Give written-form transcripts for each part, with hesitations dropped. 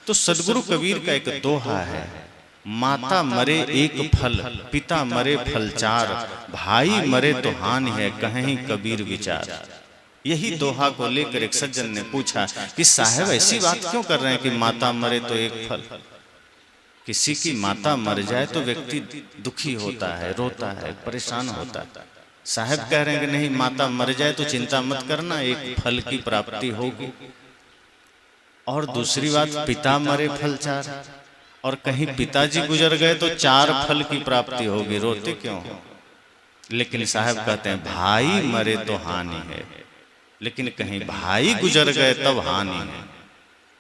तो सदगुरु कबीर का एक दोहा है, माता मरे एक फल, पिता मरे फल चार, भाई मरे तो हानि है, कहीं कबीर विचार। यही दोहा को लेकर एक सज्जन ने पूछा कि साहब ऐसी बात क्यों कर रहे हैं कि माता मरे तो एक फल। किसी की माता मर जाए तो व्यक्ति दुखी होता है, रोता है, परेशान होता है। साहब कह रहे हैं कि नहीं, माता मर जाए तो चिंता मत करना, एक फल की प्राप्ति होगी। और दूसरी बात, पिता मरे फल चार, और कहीं पिताजी गुजर गए तो चार फल की प्राप्ति होगी, रोते क्यों हो। लेकिन साहब कहते हैं भाई मरे तो हानि है, लेकिन कहीं भाई गुजर गए तब हानि है,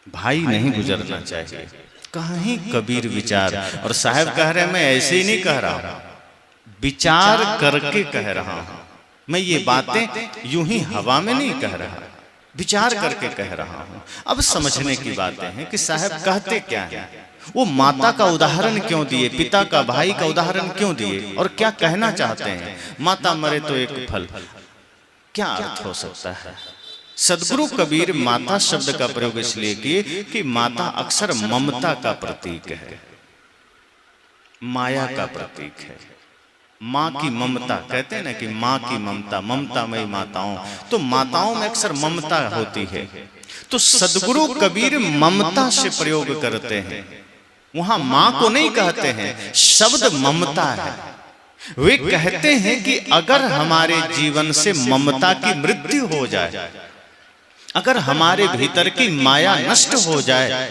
भाई नहीं गुजरना चाहिए, कहीं कबीर विचार। और साहब कह रहे हैं मैं ऐसे ही नहीं कह रहा हूं, विचार करके कह रहा हूं, मैं ये बातें यूं ही हवा में नहीं कह रहा, विचार करके कह रहा हूं। अब समझने की बातें हैं कि साहब कहते क्या है, वो माता का उदाहरण क्यों दिए, पिता का, भाई का उदाहरण क्यों दिए, और क्या कहना चाहते हैं। माता मरे तो एक फल, क्या अर्थ हो सकता है। सदगुरु कबीर माता शब्द का प्रयोग इसलिए किए कि माता अक्सर ममता का प्रतीक है, माया का प्रतीक है। माँ की ममता कहते हैं ना कि माँ की ममता, ममतामयी माताओं, तो माताओं में अक्सर ममता होती है। तो सदगुरु कबीर ममता से प्रयोग करते हैं, वहां माँ को नहीं कहते हैं, शब्द ममता है। वे कहते हैं कि अगर हमारे जीवन से ममता की मृत्यु हो जाए, अगर हमारे भीतर की माया नष्ट हो जाए,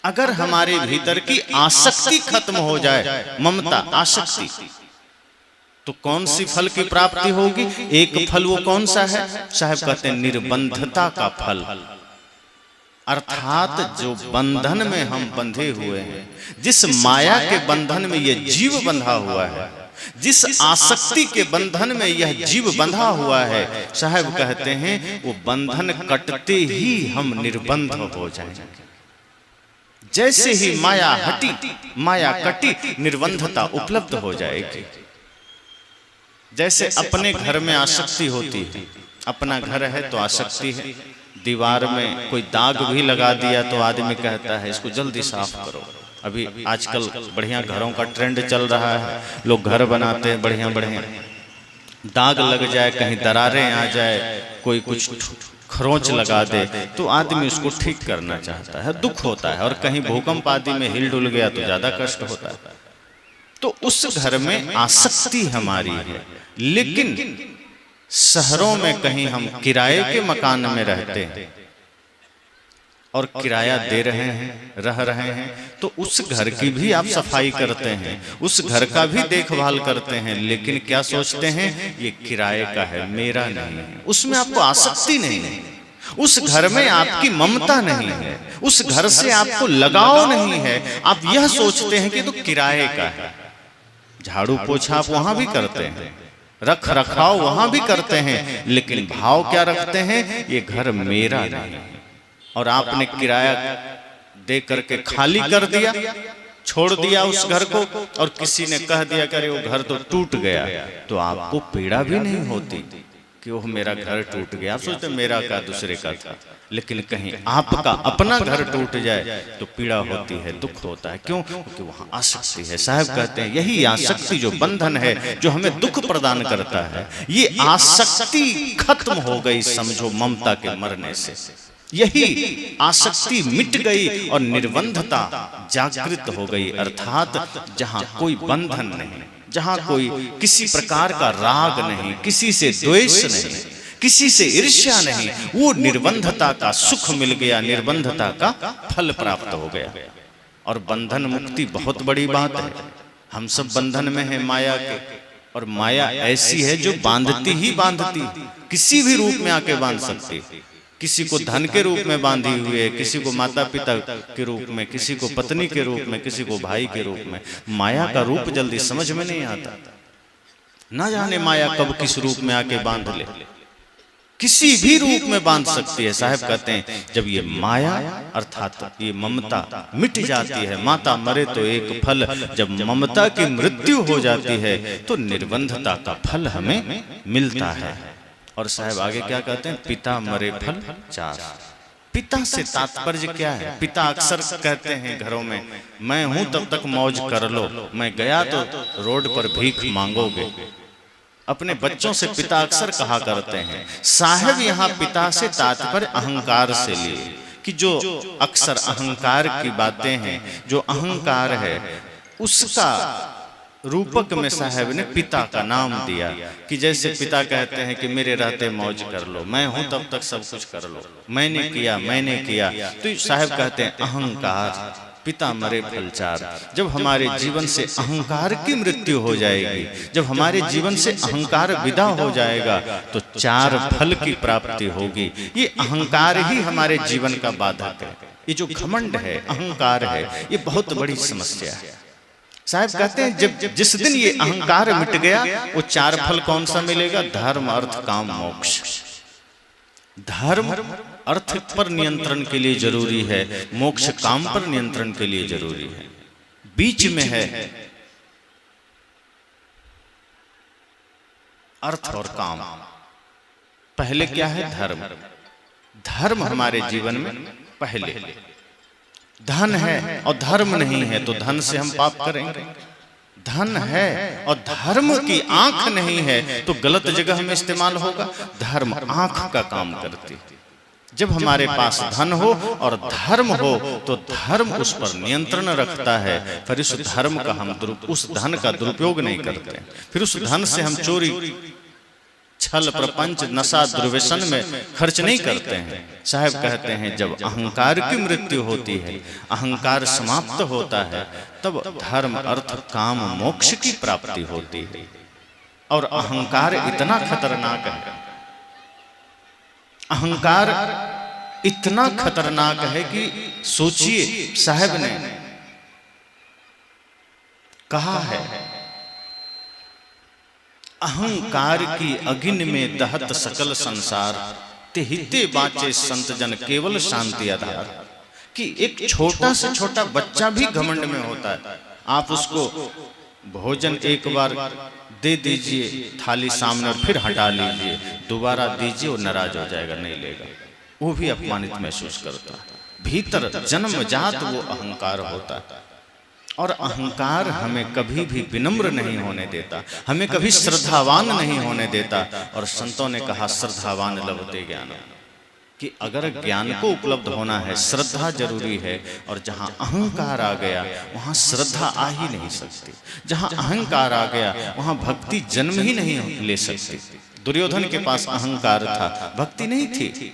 अगर हमारे भीतर की आसक्ति खत्म हो जाए, ममता आसक्ति, तो कौन सी फल की प्राप्ति होगी। एक फल वो कौन सा है, साहब कहते हैं निर्बंधता का फल। अर्थात जो बंधन में हम बंधे हुए हैं, जिस माया के बंधन में यह जीव बंधा हुआ है, जिस आसक्ति के बंधन में यह जीव बंधा हुआ है, साहब कहते हैं वो बंधन कटते ही हम निर्बंध हो जाएंगे। जैसे ही माया हटी, माया कटी, निर्बंधता उपलब्ध हो जाएगी। जैसे अपने घर में आसक्ति होती है, अपना घर है तो आसक्ति है, दीवार में कोई दाग भी लगा दिया तो आदमी कहता है इसको जल्दी साफ करो। अभी आजकल बढ़िया घरों का ट्रेंड चल रहा है, लोग घर बनाते हैं बढ़िया बढ़िया, दाग लग जाए, कहीं दरारें आ जाए, कोई कुछ खरोंच लगा दे तो आदमी उसको ठीक करना चाहता है, दुख होता है। और कहीं भूकंप आदि में हिल डुल गया तो ज्यादा कष्ट होता है। तो उस घर में आसक्ति हमारी है। लेकिन शहरों में कहीं हम किराए के मकान में रहते हैं और किराया दे रहे हैं, रह रहे हैं, तो उस घर की भी आप सफाई करते हैं, उस घर का भी देखभाल करते हैं, लेकिन क्या सोचते हैं ये किराए का है, मेरा नहीं है। उसमें आपको आसक्ति नहीं है, उस घर में आपकी ममता नहीं है, उस घर से आपको लगाव नहीं है। आप यह सोचते हैं कि तो किराए का है। झाड़ू पोछा आप वहां भी करते हैं, रख रखाव वहां भी करते हैं, लेकिन भाव क्या रखते हैं, ये घर मेरा नहीं है। और आपने किराया दे करके खाली कर दिया, छोड़ दिया उस घर को, और किसी ने कह दिया कि वो घर तो टूट गया, तो आपको पीड़ा भी नहीं होती कि वो मेरा घर टूट गया। आप सोचते मेरा का दूसरे का था। लेकिन कहीं आपका अपना घर टूट जाए तो पीड़ा होती है, दुख होता है। क्यों? क्योंकि वहां आसक्ति है। साहब कहते हैं यही आसक्ति जो बंधन है, जो हमें दुख प्रदान करता है, ये आसक्ति खत्म हो गई समझो ममता के मरने से। यही आसक्ति मिट गई और निर्बंधता जागृत हो गई। अर्थात जहां कोई बंधन नहीं, जहां कोई किसी प्रकार का राग नहीं, किसी से द्वेष नहीं, किसी से ईर्ष्या नहीं, वो निर्बंधता का सुख मिल गया, निर्बंधता का फल प्राप्त हो गया। और बंधन मुक्ति बहुत बड़ी बात है। हम सब बंधन में हैं माया के, और माया ऐसी है जो बांधती ही बांधती, किसी भी रूप में आके बांध सकती। किसी को धन के रूप में बांधी हुई है, किसी को माता पिता के रूप में, किसी को पत्नी के रूप में, किसी को भाई के रूप में। माया का रूप जल्दी समझ में नहीं आता, ना जाने माया कब किस रूप में आके बांध ले, किसी भी रूप में बांध सकती है। साहब कहते हैं जब ये माया अर्थात ये ममता मिट जाती है, माता मरे तो एक फल, जब ममता की मृत्यु हो जाती है तो निर्बंधता का फल हमें मिलता है। और साहब आगे क्या कहते हैं, पिता मरे फल चार। पिता से तात्पर्य क्या है? पिता अक्सर कहते हैं घरों में, मैं हूं तब तक मौज कर लो, मैं गया तो रोड पर भीख मांगोगे। अपने बच्चों से पिता अक्सर कहा करते हैं। साहब यहाँ पिता से तात्पर्य अहंकार से लिए, कि जो अक्सर अहंकार की बातें हैं, जो अहंकार है, उसका रूपक में साहब ने पिता का नाम दिया। कि जैसे पिता कहते हैं कि मेरे रहते मौज कर लो, मैं हूं तब तक सब कुछ कर लो, मैंने किया, तो साहब कहते हैं अहंकार पिता मरे फल चार। जब हमारे जीवन से अहंकार की मृत्यु हो जाएगी, जब हमारे जीवन से अहंकार विदा हो जाएगा, तो चार फल की प्राप्ति होगी। ये अहंकार ही हमारे जीवन का बाधक है। ये जो घमंड है, अहंकार है, ये बहुत बड़ी समस्या है। साहब कहते हैं जब जिस दिन ये अहंकार मिट गया, वो चार फल कौन सा मिलेगा? धर्म, अर्थ, काम, मोक्ष। धर्म अर्थ पर नियंत्रण के लिए जरूरी है, मोक्ष काम पर नियंत्रण के लिए जरूरी है। बीच में है अर्थ और काम। पहले क्या है? धर्म। धर्म हमारे जीवन में पहले। धन है और धर्म नहीं है तो धन से हम पाप करेंगे। धन है और धर्म की आंख नहीं है तो गलत जगह में इस्तेमाल होगा। धर्म आंख का काम करती है। जब हमारे पास धन हो और धर्म हो तो धर्म उस पर नियंत्रण रखता है। फिर उस धर्म का हम उस धन का दुरुपयोग नहीं करते। फिर उस धन से हम चोरी, छल, प्रपंच, नशा, दुर्व्यसन में खर्च नहीं करते हैं। साहब कहते हैं जब अहंकार की मृत्यु होती है, अहंकार समाप्त होता है, तब धर्म, अर्थ, काम, मोक्ष की प्राप्ति होती है। और अहंकार इतना खतरनाक है, अहंकार इतना खतरनाक है कि सोचिए, साहब ने कहा है, अहंकार की अग्नि में दहत सकल संसार, तेहिते बाँचे संत जन केवल शांति आधार। कि एक छोटा से छोटा बच्चा भी घमंड में होता है। आप उसको भोजन एक बार दे दीजिए थाली सामने और फिर हटा लीजिए, दोबारा दीजिए, वो नाराज हो जाएगा, नहीं लेगा, वो भी अपमानित महसूस करता है। भीतर जन्मजात वो अहंकार होता है। और अहंकार हमें कभी भी विनम्र नहीं होने देता, हमें कभी श्रद्धावान नहीं होने देता। और संतों ने कहा श्रद्धावान लभते ज्ञान, कि अगर ज्ञान को उपलब्ध होना है, श्रद्धा जरूरी है। और जहां अहंकार आ गया वहां श्रद्धा आ ही नहीं सकती। जहां अहंकार आ गया वहां भक्ति जन्म ही नहीं ले सकती। दुर्योधन के पास अहंकार था, भक्ति नहीं थी।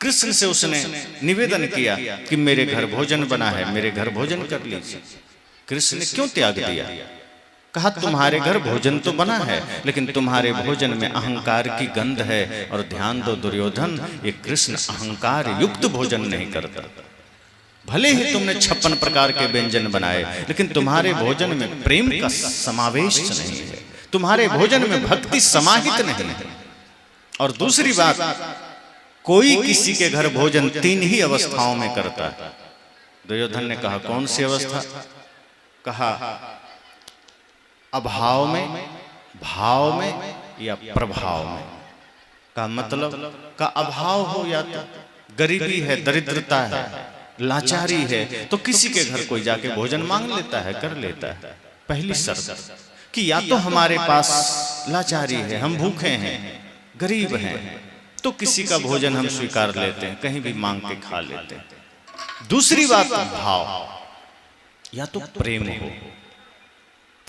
कृष्ण से उसने निवेदन किया कि मेरे घर भोजन बना है, मेरे घर भोजन कर लीजिए। कृष्ण ने क्यों त्याग दिया? कहा तुम्हारे घर भोजन तो बना है, लेकिन तुम्हारे भोजन में अहंकार की गंध है। और ध्यान दो दुर्योधन, ये कृष्ण अहंकार युक्त भोजन नहीं करता। भले ही तुमने 56 प्रकार के व्यंजन बनाए, लेकिन तुम्हारे भोजन में प्रेम का समावेश नहीं है, तुम्हारे भोजन में भक्ति समाहित नहीं है। और दूसरी बात, कोई किसी के घर भोजन 3 ही अवस्थाओं में करता है। दुर्योधन ने कहा कौन सी अवस्था? कहा अभाव में, भाव में या प्रभाव में। का मतलब का अभाव हो, या तो गरीबी है, दरिद्रता है, लाचारी है, तो किसी के घर कोई जाके भोजन मांग लेता है, कर लेता है। पहली शर्त कि या तो हमारे पास लाचारी है, हम भूखे हैं, गरीब हैं, तो किसी का भोजन हम स्वीकार लेते हैं, कहीं भी मांग के खा लेते हैं। दूसरी बात भाव, या तो प्रेम हो,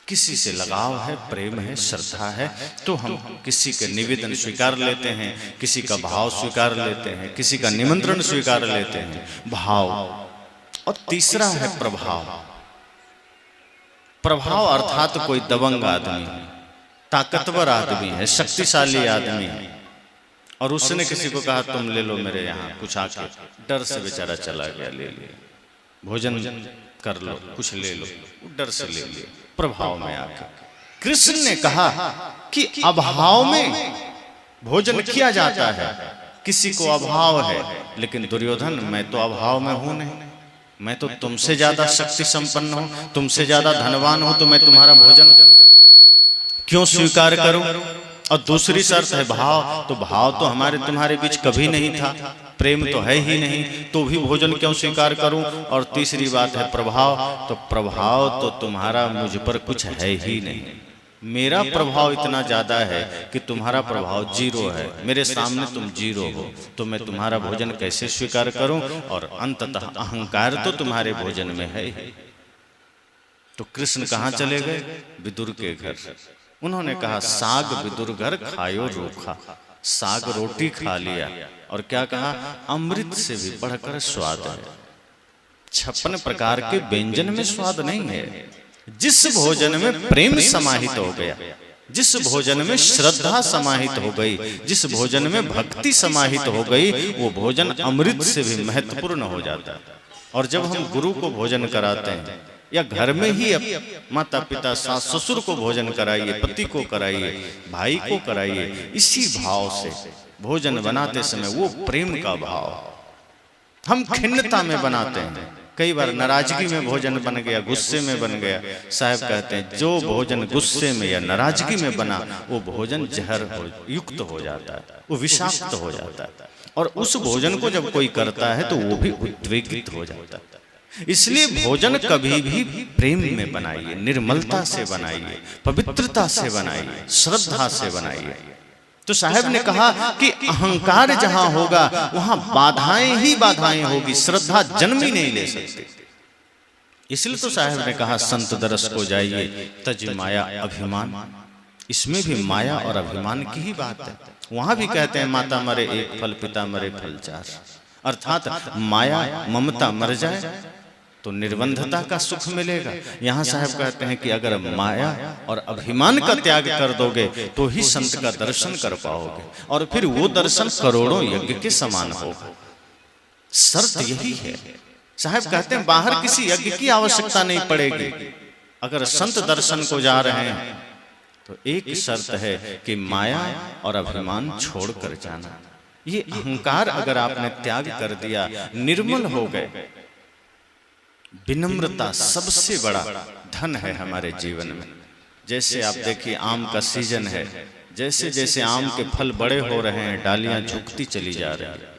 किसी से लगाव है, प्रेम है, श्रद्धा है, तो हम किसी के निवेदन स्वीकार लेते हैं, किसी का भाव स्वीकार लेते हैं, किसी का निमंत्रण स्वीकार लेते हैं, भाव। और तीसरा है प्रभाव। प्रभाव अर्थात कोई दबंग आदमी, ताकतवर आदमी है, शक्तिशाली आदमी है, और उसने किसी को कहा तुम ले लो मेरे यहाँ कुछ, आके डर से बेचारा चला गया, ले लिया, भोजन कर लो, कुछ ले लो, डर से ले लिया, प्रभाव में आकर। कृष्ण ने कहा कि अभाव में भोजन किया जाता है, किसी को अभाव है, लेकिन दुर्योधन मैं तो अभाव में हूं नहीं, मैं तो तुमसे ज्यादा शक्ति संपन्न हूं, तुमसे ज्यादा धनवान हूं, तो मैं तुम्हारा भोजन क्यों स्वीकार करूं? और दूसरी शर्त है भाव, तो भाव तो हमारे तुम्हारे बीच कभी नहीं था, प्रेम तो है ही नहीं, तो भी भोजन क्यों स्वीकार करूं? और तीसरी बात है प्रभाव, तो प्रभाव तो तुम्हारा मुझ पर कुछ है ही नहीं, मेरा प्रभाव इतना ज्यादा है कि तुम्हारा प्रभाव जीरो है, मेरे सामने तुम जीरो हो, तो मैं तुम्हारा भोजन कैसे स्वीकार करूं? और अंततः अहंकार तो तुम्हारे भोजन में है ही। तो कृष्ण कहाँ चले गए? विदुर के घर। उन्होंने कहा साग विदुर घर खायो रोखा, साग रोटी खा लिया, और क्या कहा? अमृत से भी बढ़कर स्वाद है। 56 प्रकार के व्यंजन में स्वाद नहीं है। जिस भोजन में प्रेम समाहित हो गया, जिस भोजन में श्रद्धा समाहित हो गई, जिस भोजन में भक्ति समाहित हो गई, वो भोजन अमृत से भी महत्वपूर्ण हो जाता है। और जब हम गुरु को भोजन कराते हैं, या घर में ही माता पिता सास ससुर को भोजन कराइए, पति को कराइए, भाई को कराइए, इसी भाव से भोजन बनाते समय वो प्रेम का भाव। हम खिन्नता में बनाते हैं, कई बार नाराजगी में भोजन बन गया, गुस्से में बन गया। साहब कहते हैं जो भोजन गुस्से में या नाराजगी में बना, वो भोजन जहर युक्त हो जाता है, वो विषाक्त हो जाता है। और उस भोजन को जब कोई करता है तो वो भी उद्वेगित हो जाता है। इसलिए भोजन कभी भी प्रेम में बनाइए, निर्मलता से बनाइए, पवित्रता से बनाइए, श्रद्धा से बनाइए। तो साहब ने कहा कि अहंकार जहां होगा वहां बाधाएं ही बाधाएं होगी, श्रद्धा जन्म ही नहीं ले सकती। इसलिए तो साहब ने कहा संत दरस को जाइए तज माया अभिमान। इसमें भी माया और अभिमान की ही बात है। वहां भी कहते हैं माता मरे एक फल, पिता मरे फल चार, अर्थात माया ममता मर जाए तो निर्बंधता का सुख मिलेगा। यहाँ साहब कहते हैं कि अगर माया और अभिमान का त्याग कर दोगे तो ही संत का दर्शन कर पाओगे, और फिर वो दर्शन करोड़ों यज्ञ के समान होगा। शर्त यही है। साहब कहते हैं बाहर किसी यज्ञ की आवश्यकता नहीं पड़ेगी। अगर संत दर्शन को जा रहे हैं तो एक शर्त है कि माया और अभिमान छोड़ कर जाना। ये अहंकार अगर आपने त्याग कर दिया, निर्मल हो गए। विनम्रता सबसे बड़ा धन है हमारे जीवन में। जैसे आप देखिए आम का सीजन है, जैसे जैसे आम के फल बड़े हो रहे हैं, डालियां झुकती चली जा रही है।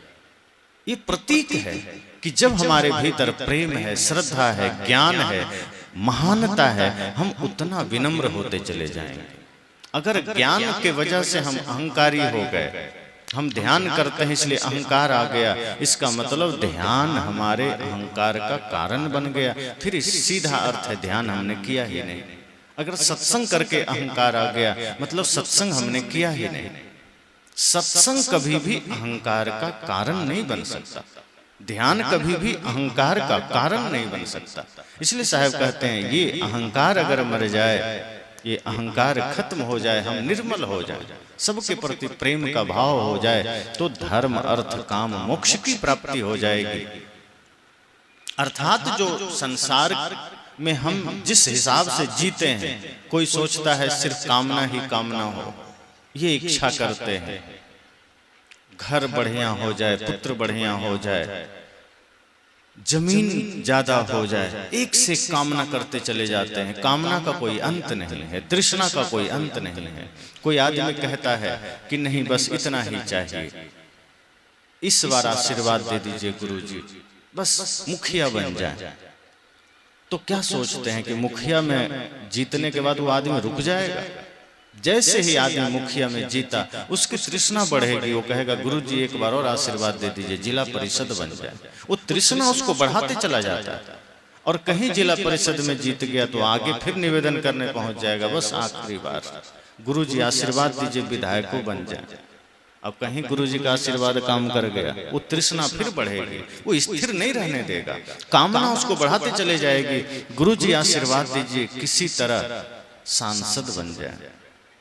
ये प्रतीक है कि जब हमारे भीतर प्रेम है, श्रद्धा है, ज्ञान है, महानता है, हम उतना विनम्र होते चले जाएंगे। अगर ज्ञान के वजह से हम अहंकारी हो गए, हम ध्यान करते हैं इसलिए अहंकार आ गया, इसका मतलब ध्यान हमारे अहंकार का कारण बन गया। फिर सीधा अर्थ है ध्यान हमने किया ही नहीं। अगर सत्संग करके अहंकार आ गया, मतलब सत्संग हमने किया ही नहीं। सत्संग कभी भी अहंकार का कारण नहीं बन सकता, ध्यान कभी भी अहंकार का कारण नहीं बन सकता। इसलिए साहब कहते हैं ये अहंकार अगर मर जाए, ये अहंकार खत्म हो जाए, हम निर्मल हो जाए, सबके प्रति प्रेम का भाव हो जाए, तो धर्म अर्थ काम मोक्ष की प्राप्ति हो जाएगी। अर्थात जो संसार में हम जिस हिसाब से जीते हैं, कोई सोचता है सिर्फ कामना ही कामना हो, ये इच्छा करते हैं घर बढ़िया हो जाए, पुत्र बढ़िया हो जाए, जमीन ज्यादा हो जाए, एक से कामना करते चले जाते हैं। कामना का कोई अंत नहीं है, तृष्णा का कोई अंत नहीं है। कोई आदमी कहता है कि नहीं बस इतना ही चाहिए, इस बार आशीर्वाद दे दीजिए गुरुजी, बस मुखिया बन जाए। तो क्या सोचते हैं कि मुखिया में जीतने के बाद वो आदमी रुक जाएगा? जैसे ही आदमी मुखिया में जीता, उसकी तृष्णा बढ़ेगी, वो कहेगा गुरुजी एक बार और आशीर्वाद दे दीजिए, जिला परिषद बन जाए। वो तृष्णा उसको बढ़ाते चला जाता है। और कहीं जिला परिषद में जीत गया तो आगे फिर निवेदन करने पहुंच जाएगा, बस आखिरी बार गुरुजी आशीर्वाद दीजिए, विधायक को बन जाए। अब कहीं गुरुजी का आशीर्वाद काम कर गया, वो तृष्णा फिर बढ़ेगी, वो स्थिर नहीं रहने देगा, कामना उसको बढ़ाते चले जाएगी। गुरुजी आशीर्वाद दीजिए, किसी तरह सांसद बन जाए।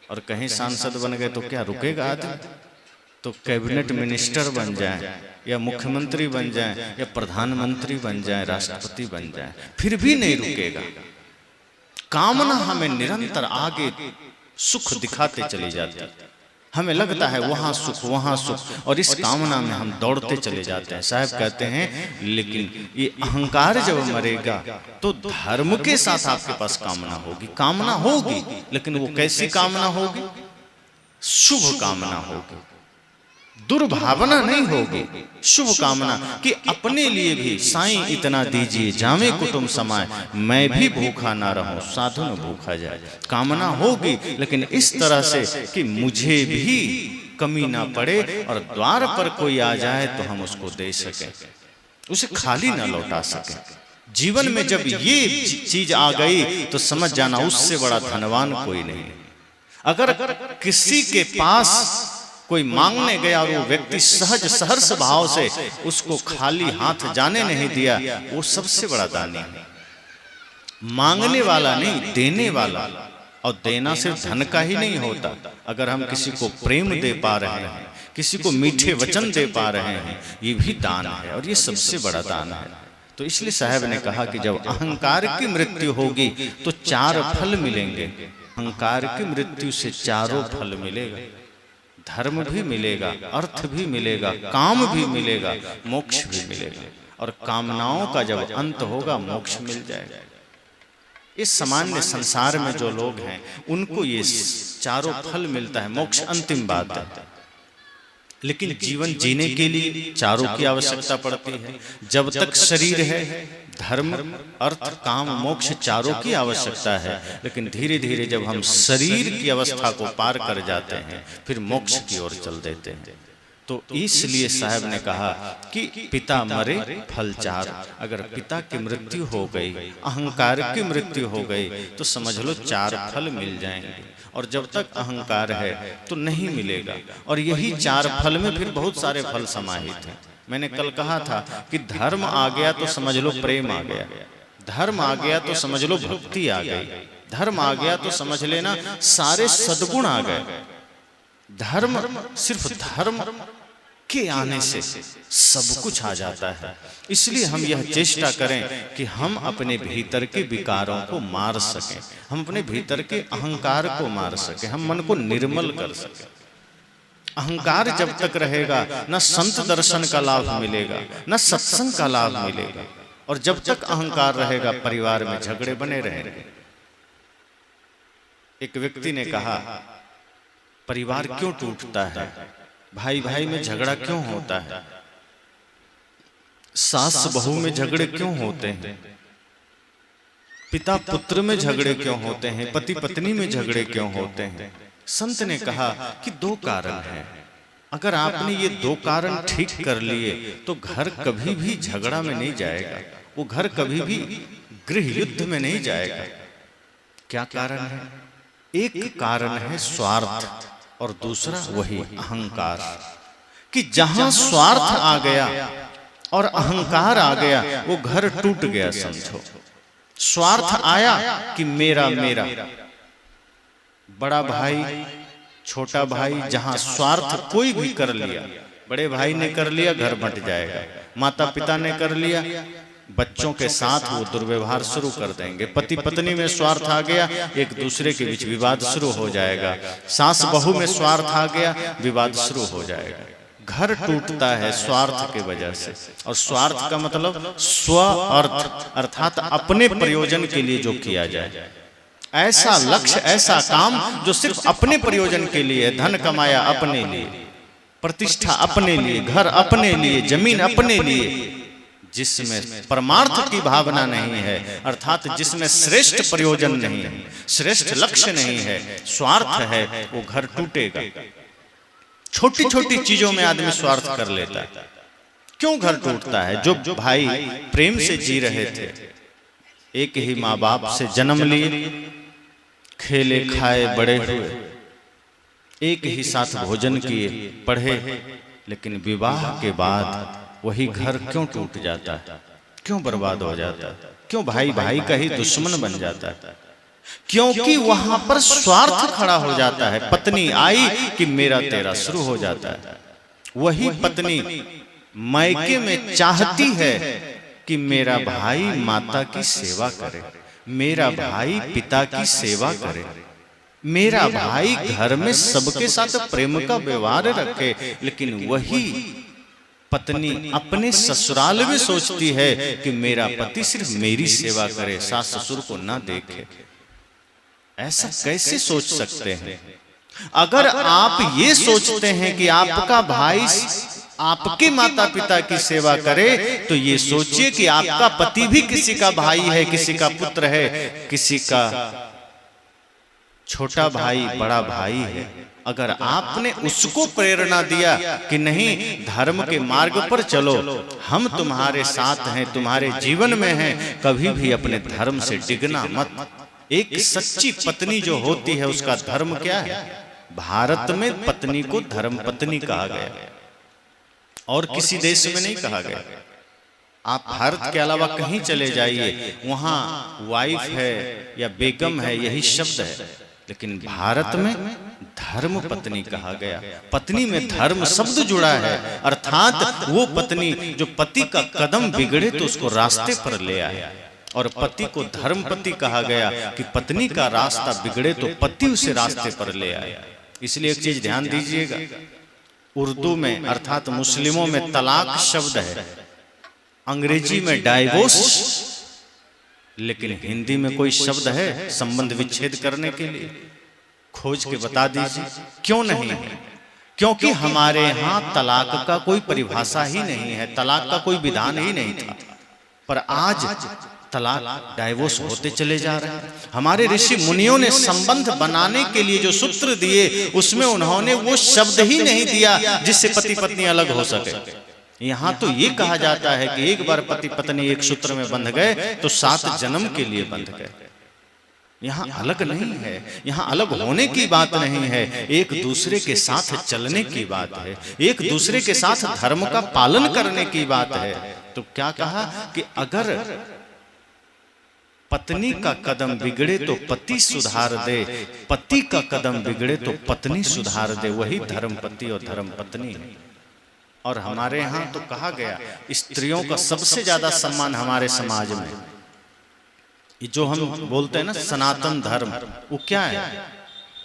और कहीं सांसद बन गए तो क्या रुकेगा आदमी? तो कैबिनेट मिनिस्टर बन जाए, या मुख्यमंत्री बन जाए, या प्रधानमंत्री बन जाए, राष्ट्रपति बन जाए, फिर भी नहीं रुकेगा। कामना हमें निरंतर आगे सुख दिखाते चली जाती। हमें लगता है वहां सुख वहां सुख, और इस कामना में हम दौड़ते चले जाते हैं। साहब कहते हैं लेकिन ये अहंकार जब मरेगा तो धर्म के साथ आपके पास कामना होगी। कामना होगी लेकिन वो कैसी कामना होगी? शुभ कामना होगी, दुर्भावना नहीं होगी, शुभ कामना कि अपने लिए भी साईं इतना दीजिए जामे कुटुंब समाए, मैं भी भूखा ना रहूं साधु न भूखा जाए। कामना होगी लेकिन इस तरह से कि मुझे भी कमी ना पड़े और द्वार पर कोई आ जाए तो हम उसको दे सकें, उसे खाली ना लौटा सकें। जीवन में जब ये चीज आ गई तो समझ जाना उससे बड़ा धनवान कोई नहीं। अगर किसी के पास कोई मांगने गया और वो व्यक्ति सहज सहर्ष भाव से उसको खाली हाथ जाने नहीं दिया, वो सबसे बड़ा दानी है। मांगने वाला नहीं, देने वाला। और देना सिर्फ धन का ही नहीं होता। अगर हम किसी को प्रेम दे पा रहे हैं, किसी को मीठे वचन दे पा रहे हैं, ये भी दान है और ये सबसे बड़ा दान है। तो इसलिए साहब ने कहा कि जब अहंकार की मृत्यु होगी तो 4 फल मिलेंगे। अहंकार की मृत्यु से 4 फल मिलेगा। धर्म भी मिलेगा, अर्थ भी मिलेगा, काम भी मिलेगा, मोक्ष भी मिलेगा। और कामनाओं का जब अंत होगा मोक्ष मिल जाएगा। इस सामान्य संसार में जो लोग हैं उनको ये 4 फल मिलता है। मोक्ष अंतिम बात है, लेकिन जीवन जीने के लिए 4 की आवश्यकता पड़ती है। जब तक शरीर है धर्म, अर्थ, काम, मोक्ष 4 की आवश्यकता है। लेकिन धीरे धीरे जब हम शरीर की अवस्था को पार कर जाते हैं फिर मोक्ष की ओर चल देते हैं। तो इसलिए साहब ने कहा कि पिता मरे फल 4। अगर पिता की मृत्यु हो गई, अहंकार की मृत्यु हो गई तो समझ लो 4 फल मिल जाएंगे। और जब तक अहंकार है तो नहीं मिलेगा। और यही 4 फल में फिर बहुत सारे फल समाहित हैं। मैंने कल कहा था कि धर्म आ गया तो समझ लो प्रेम आ गया, धर्म आ गया तो समझ लो भक्ति आ गई, धर्म आ गया तो समझ लेना सारे सद्गुण आ गए। धर्म, सिर्फ धर्म के आने से सब कुछ आ जाता है। इसलिए हम यह चेष्टा करें कि हम अपने भीतर के विकारों को मार सकें, हम अपने भीतर के अहंकार को मार सकें, हम मन को निर्मल कर सकें। अहंकार जब तक रहेगा न संत दर्शन का लाभ मिलेगा, न सत्संग का लाभ मिलेगा। और जब तक अहंकार रहेगा परिवार में झगड़े बने रहेंगे। एक व्यक्ति ने कहा परिवार क्यों टूटता है, भाई भाई में झगड़ा क्यों होता है, सास बहू में झगड़े क्यों होते हैं, पिता पुत्र में झगड़े क्यों होते हैं, पति पत्नी में झगड़े क्यों होते हैं। संत ने कहा कि 2 कारण हैं। अगर आपने ये 2 कारण ठीक कर लिए तो घर कभी भी झगड़ा में नहीं जाएगा, वो घर कभी भी गृह युद्ध में नहीं जाएगा। क्या कारण है? एक कारण है स्वार्थ और दूसरा वही अहंकार। कि जहां स्वार्थ आ गया और अहंकार आ गया वो घर टूट गया समझो। स्वार्थ आया कि मेरा मेरा, बड़ा भाई छोटा भाई, जहां स्वार्थ कोई भी कर लिया, बड़े भाई ने कर लिया घर बंट जाएगा, माता पिता ने कर लिया बच्चों के साथ वो दुर्व्यवहार शुरू कर देंगे, पति पत्नी में स्वार्थ आ गया एक दूसरे के बीच विवाद शुरू हो जाएगा, सास बहू में स्वार्थ आ गया विवाद शुरू हो जाएगा। घर टूटता है स्वार्थ के वजह से। और स्वार्थ का मतलब स्व अर्थ, अर्थात अपने प्रयोजन के लिए जो किया जाए, ऐसा लक्ष्य ऐसा काम जो सिर्फ अपने प्रयोजन के लिए, धन कमाया अपने लिए, प्रतिष्ठा अपने लिए, घर अपने लिए, जमीन अपने लिए, जिसमें परमार्थ की भावना नहीं है, अर्थात जिसमें श्रेष्ठ प्रयोजन नहीं है, श्रेष्ठ लक्ष्य नहीं है, स्वार्थ है, वो घर टूटेगा। छोटी छोटी चीजों में आदमी स्वार्थ कर लेता है। क्यों घर टूटता है? जो भाई प्रेम से जी रहे थे, एक ही माँ बाप से जन्म लिए, खेले खाए बड़े हुए, एक ही साथ भोजन किए, पढ़े, लेकिन विवाह के बाद वही घर क्यों टूट जाता है, क्यों बर्बाद हो जाता है, क्यों भाई भाई का ही दुश्मन बन जाता है? क्योंकि वहां पर स्वार्थ खड़ा हो जाता है। पत्नी आई कि मेरा तेरा शुरू हो जाता है। वही पत्नी मायके में चाहती है कि मेरा भाई माता की सेवा करे, मेरा भाई पिता की सेवा करे, मेरा भाई घर में सबके साथ प्रेम का व्यवहार रखे, लेकिन वही पत्नी अपने ससुराल में सोचती है कि मेरा पति सिर्फ मेरी सेवा करे, सास ससुर को ना देखे। ऐसा कैसे सोच सकते हैं? अगर आप ये सोचते हैं कि आपका भाई आपके माता पिता की सेवा करे, तो ये सोचिए कि आपका पति भी किसी का भाई है, किसी का पुत्र है, किसी का छोटा भाई बड़ा भाई है। अगर आपने उसको प्रेरणा दिया कि नहीं, धर्म के मार्ग पर चलो, हम तुम्हारे साथ हैं, तुम्हारे जीवन में हैं, कभी भी अपने धर्म से डिगना मत। एक सच्ची पत्नी जो होती है उसका धर्म क्या है? भारत में पत्नी को धर्म पत्नी कहा गया, और किसी देश में नहीं कहा गया। आप भारत के अलावा कहीं चले जाइए, वहां वाइफ है या बेगम है, यही शब्द है, लेकिन भारत में धर्म पत्नी कहा गया। पत्नी में धर्म शब्द जुड़ा है, अर्थात वो पत्नी जो पति का कदम बिगड़े तो उसको रास्ते पर ले आए। और पति को धर्म पति कहा गया कि पत्नी का रास्ता बिगड़े तो पति उसे रास्ते पर ले आए। इसलिए एक चीज ध्यान दीजिएगा, उर्दू में अर्थात मुस्लिमों में तलाक शब्द है, अंग्रेजी में डाइवोर्स, लेकिन हिंदी में कोई शब्द है संबंध विच्छेद करने के लिए? खोज के बता दीजिए, क्यों नहीं है? क्योंकि हमारे यहाँ तलाक का कोई परिभाषा ही नहीं है, तलाक का कोई विधान ही नहीं था। पर आज तलाक डाइवोर्स होते चले जा रहे हैं। हमारे ऋषि मुनियों ने संबंध बनाने के लिए जो सूत्र दिए, उसमें उन्होंने वो शब्द ही नहीं दिया जिससे पति पत्नी अलग हो सके। यहाँ तो ये कहा जाता है कि एक बार पति पत्नी एक सूत्र में बंध गए तो 7 जन्म के लिए बंध गए। यहाँ अलग नहीं है, यहाँ अलग होने की बात नहीं है, एक दूसरे के साथ चलने की बात है, एक दूसरे के साथ धर्म का पालन करने की बात है। तो क्या कहा कि अगर पत्नी का कदम बिगड़े तो पति सुधार दे, पति का कदम बिगड़े तो पत्नी सुधार दे, वही धर्म पति और धर्म पत्नी है। और हमारे यहाँ तो कहा गया, स्त्रियों का सबसे ज्यादा सम्मान हमारे समाज में, ये जो हम बोलते हैं ना सनातन धर्म, वो क्या है?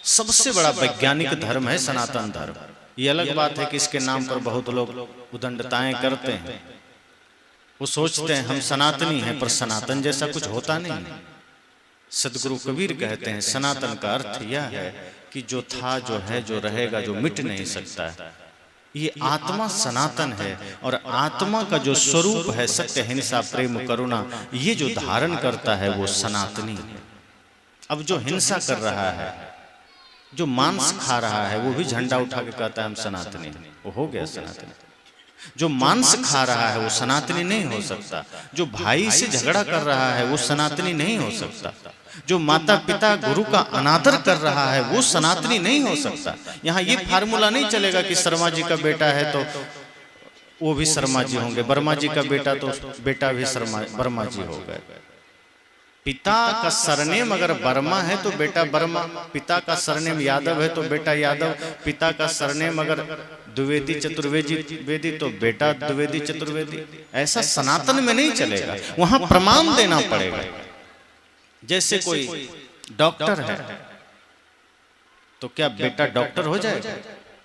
सबसे बड़ा वैज्ञानिक धर्म है सनातन धर्म। ये अलग बात है कि इसके नाम पर बहुत लोग उदंडताएं करते हैं, वो सोचते हैं हम सनातनी हैं, पर सनातन जैसा कुछ होता नहीं। सदगुरु कबीर कहते हैं सनातन का अर्थ यह है कि जो था, जो है, जो रहेगा, जो मिट नहीं सकता है। ये आत्मा सनातन है, और आत्मा का जो स्वरूप है सत्य, हिंसा, प्रेम, करुणा, ये जो धारण करता है वो सनातनी है। अब जो हिंसा कर रहा है, जो मांस खा रहा है, वो भी झंडा उठा के कहता है हम सनातनी, वो हो गया सनातनी। जो मांस खा रहा है वो सनातनी नहीं हो सकता। जो भाई से झगड़ा कर रहा है वो सनातनी नहीं हो सकता। जो माता पिता गुरु का अनादर कर रहा है वो सनातनी नहीं हो सकता। यहाँ ये फार्मूला नहीं चलेगा कि शर्मा जी का बेटा है तो वो भी शर्मा जी होंगे, वर्मा जी का बेटा तो बेटा भी वर्मा जी हो गए। पिता का सरनेम अगर वर्मा है तो बेटा वर्मा, पिता का सरनेम यादव है तो बेटा यादव, पिता का सरनेम अगर द्विवेदी चतुर्वेदी तो बेटा द्विवेदी चतुर्वेदी। ऐसा सनातन में नहीं चलेगा, वहां प्रमाण देना पड़ेगा। जैसे कोई डॉक्टर है तो क्या बेटा डॉक्टर हो जाएगा?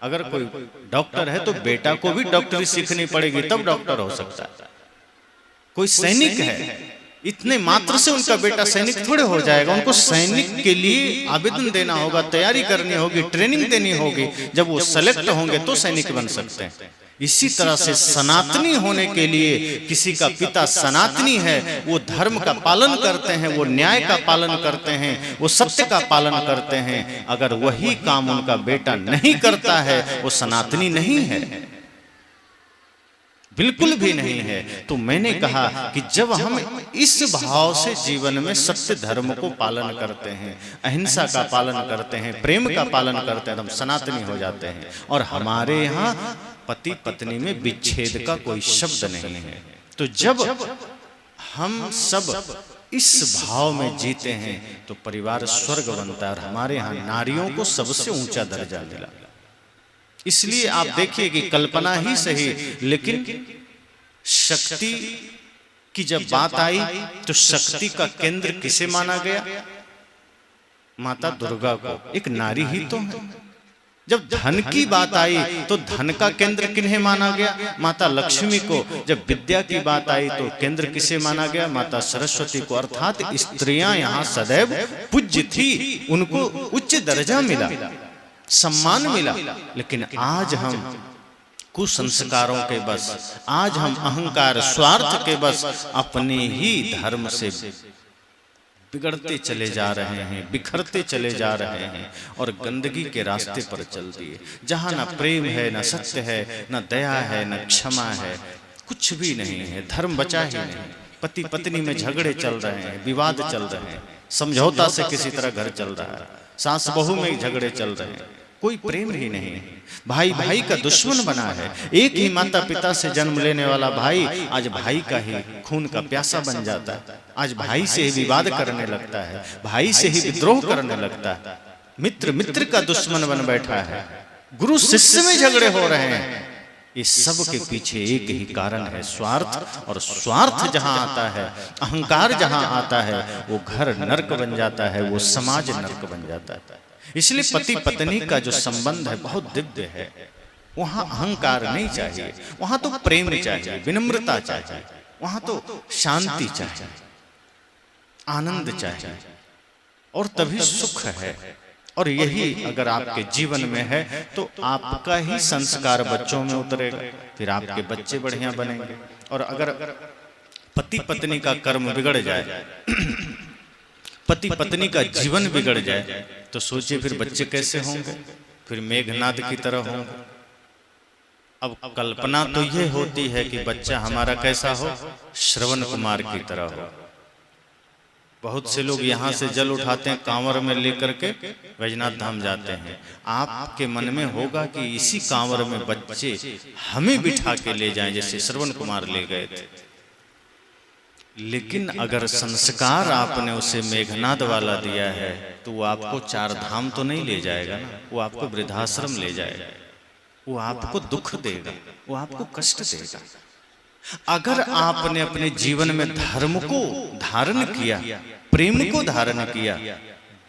अगर कोई डॉक्टर है तो बेटा को भी डॉक्टरी सीखनी पड़ेगी तब डॉक्टर हो सकता है। कोई सैनिक है, इतने मात्र से उनका बेटा सैनिक थोड़े हो जाएगा। उनको सैनिक के लिए आवेदन देना होगा, तैयारी करनी होगी, ट्रेनिंग देनी होगी। जब वो सेलेक्ट होंगे तो सैनिक बन सकते हैं। इसी तरह से सनातनी होने के लिए किसी का पिता सनातनी है, वो धर्म का पालन करते हैं, वो न्याय का पालन करते हैं, वो सत्य का पालन करते हैं। अगर वही काम उनका बेटा नहीं करता है वो सनातनी नहीं है, बिल्कुल भी नहीं है। तो मैंने कहा कि जब हम इस भाव से जीवन में सत्य धर्म को पालन करते हैं, अहिंसा का पालन करते हैं, प्रेम का पालन करते हैं, हम सनातनी हो जाते हैं। और हमारे यहाँ पति पत्नी में विच्छेद का कोई शब्द नहीं है। तो जब हम सब इस भाव में जीते हैं तो परिवार स्वर्ग बनता है। और हमारे यहाँ नारियों को सबसे ऊंचा दर्जा मिला। इसलिए आप देखिए कि कल्पना ही सही, लेकिन शक्ति की जब बात आई तो शक्ति का केंद्र किसे माना गया? माता दुर्गा को, एक नारी ही तो है। जब धन की बात आई तो धन का केंद्र किन्हें माना गया? माता लक्ष्मी को। जब विद्या की बात आई तो केंद्र किसे माना गया? माता सरस्वती को। अर्थात स्त्रियां यहाँ सदैव पूज्य थी, उनको उच्च दर्जा मिला, सम्मान मिला। लेकिन आज हम कुसंस्कारों के बस, आज हम अहंकार स्वार्थ के बस अपने ही धर्म से बिगड़ते चले जा रहे हैं, बिखरते चले जा रहे हैं और गंदगी के रास्ते पर चल दिए। जहाँ न प्रेम है, न सत्य है, न दया है, न क्षमा है, कुछ भी नहीं है, धर्म बचा ही नहीं। पति पत्नी में झगड़े चल रहे हैं, विवाद चल रहे हैं, समझौता से किसी तरह घर चल रहा है, सास बहू में झगड़े चल रहे हैं, कोई प्रेम ही नहीं है। भाई भाई का दुश्मन बना है। एक ही माता पिता से जन्म लेने वाला भाई आज भाई का ही खून का प्यासा बन जाता है। आज भाई से ही विवाद करने लगता है, भाई से ही विद्रोह करने लगता है। मित्र मित्र का दुश्मन बन बैठा है, गुरु शिष्य में झगड़े हो रहे हैं। इस सब के पीछे एक ही कारण है, स्वार्थ। और स्वार्थ जहां आता है, अहंकार जहां आता है, वो घर नरक बन जाता है, वो समाज नरक बन जाता है। इसलिए पति पत्नी का जो संबंध है बहुत दिव्य है। वहां अहंकार नहीं चाहिए, वहां तो प्रेम चाहिए, विनम्रता चाहिए, वहां तो शांति चाहिए, आनंद चाहिए, और तभी सुख है। और यही अगर आपके जीवन में है तो आपका ही संस्कार बच्चों में उतरेगा, फिर आपके बच्चे बढ़िया बनेंगे। और अगर पति पत्नी का कर्म बिगड़ जाए, पति पत्नी का जीवन बिगड़ जाए, तो सोचिए फिर बच्चे कैसे होंगे? फिर मेघनाद की तरह होंगे। अब कल्पना तो ये होती है कि बच्चा हमारा कैसा हो? श्रवण कुमार की तरह हो। बहुत से लोग यहाँ से जल उठाते हैं, कांवर में लेकर के वैजनाथ धाम जाते हैं। आपके मन में होगा कि इसी कांवर में बच्चे हमें बिठा के ले जाएं, जैसे श्रवण कुमार ले गए थे। लेकिन अगर संस्कार आपने उसे मेघनाद वाला दिया है तो वो आपको चार धाम तो नहीं ले जाएगा ना, वो आपको वृद्धाश्रम ले जाएगा, वो आपको दुख देगा, वो आपको कष्ट देगा। अगर आपने अपने जीवन में धर्म को धारण किया, प्रेम को धारण किया,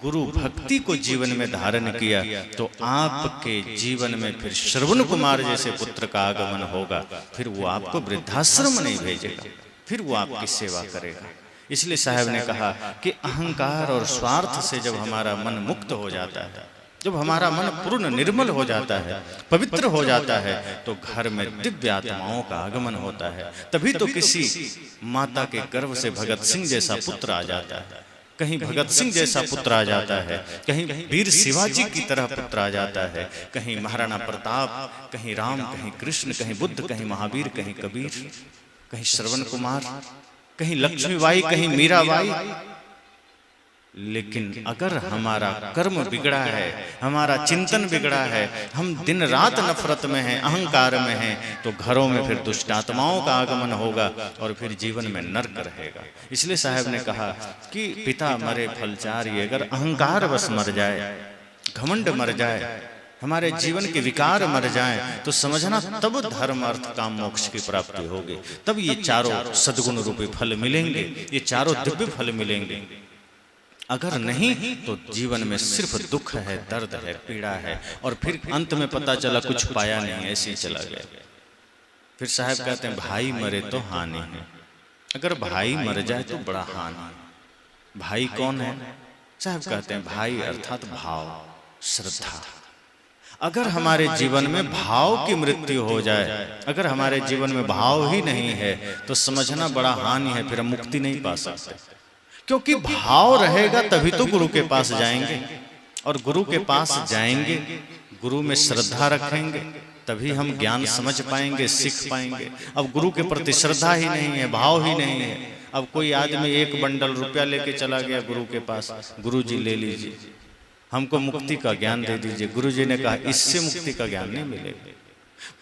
गुरु भक्ति को जीवन में धारण किया, तो आपके जीवन में फिर श्रवण कुमार जैसे पुत्र का आगमन होगा। फिर वो आपको वृद्धाश्रम नहीं भेजेगा, फिर वो आपकी सेवा करेगा। इसलिए साहब ने कहा कि अहंकार और स्वार्थ से जब हमारा मन मुक्त हो जाता है, जब हमारा मन पूर्ण निर्मल हो जाता है, पवित्र हो जाता है, तो घर में दिव्य आत्माओं का आगमन होता है। तभी तो किसी माता के गर्भ से भगत सिंह जैसा पुत्र आ जाता है, कहीं भगत सिंह जैसा पुत्र आ जाता है, कहीं वीर शिवाजी की तरह पुत्र आ जाता है, कहीं महाराणा प्रताप, कहीं राम, कहीं कृष्ण, कहीं बुद्ध, कहीं महावीर, कहीं कबीर, कहीं श्रवण कुमार, कहीं लक्ष्मीबाई, कहीं मीराबाई। लेकिन अगर हमारा कर्म बिगड़ा है, हमारा चिंतन बिगड़ा है, हम दिन रात नफरत में हैं, अहंकार में हैं, तो घरों में फिर दुष्ट आत्माओं का आगमन होगा और फिर जीवन में नरक रहेगा। इसलिए साहब ने कहा कि पिता मरे फल चारिये, अगर अहंकार बस मर जाए, घमंड मर जाए, हमारे जीवन के विकार मर जाएं, तो समझना तब धर्म अर्थ काम मोक्ष की प्राप्ति होगी। तब ये चारों सद्गुण रूपी फल मिलेंगे, ये चारों दिव्य फल मिलेंगे। अगर नहीं तो जीवन में सिर्फ दुख है, दर्द है, पीड़ा है, और फिर अंत में पता चला कुछ पाया नहीं, ऐसे ही चला गया। फिर साहब कहते हैं भाई मरे तो हानि है। अगर भाई मर जाए तो बड़ा हानि। भाई कौन है? साहब कहते हैं भाई अर्थात भाव, श्रद्धा। अगर हमारे जीवन में भाव की मृत्यु हो जाए, अगर हमारे जीवन में भाव ही नहीं है, तो समझना बड़ा हानि है, फिर हम मुक्ति नहीं पा सकते। क्योंकि भाव रहेगा तभी तो गुरु के पास जाएंगे, और गुरु के पास जाएंगे, गुरु में श्रद्धा रखेंगे, तभी हम ज्ञान समझ पाएंगे, सीख पाएंगे। अब गुरु के प्रति श्रद्धा ही नहीं है, भाव ही नहीं है। अब कोई आदमी 1 बंडल रुपया लेके चला गया गुरु के पास, गुरु जी ले लीजिए, हमको मुक्ति का ज्ञान दे दीजिए। गुरुजी ने कहा इससे मुक्ति का ज्ञान नहीं मिलेगा।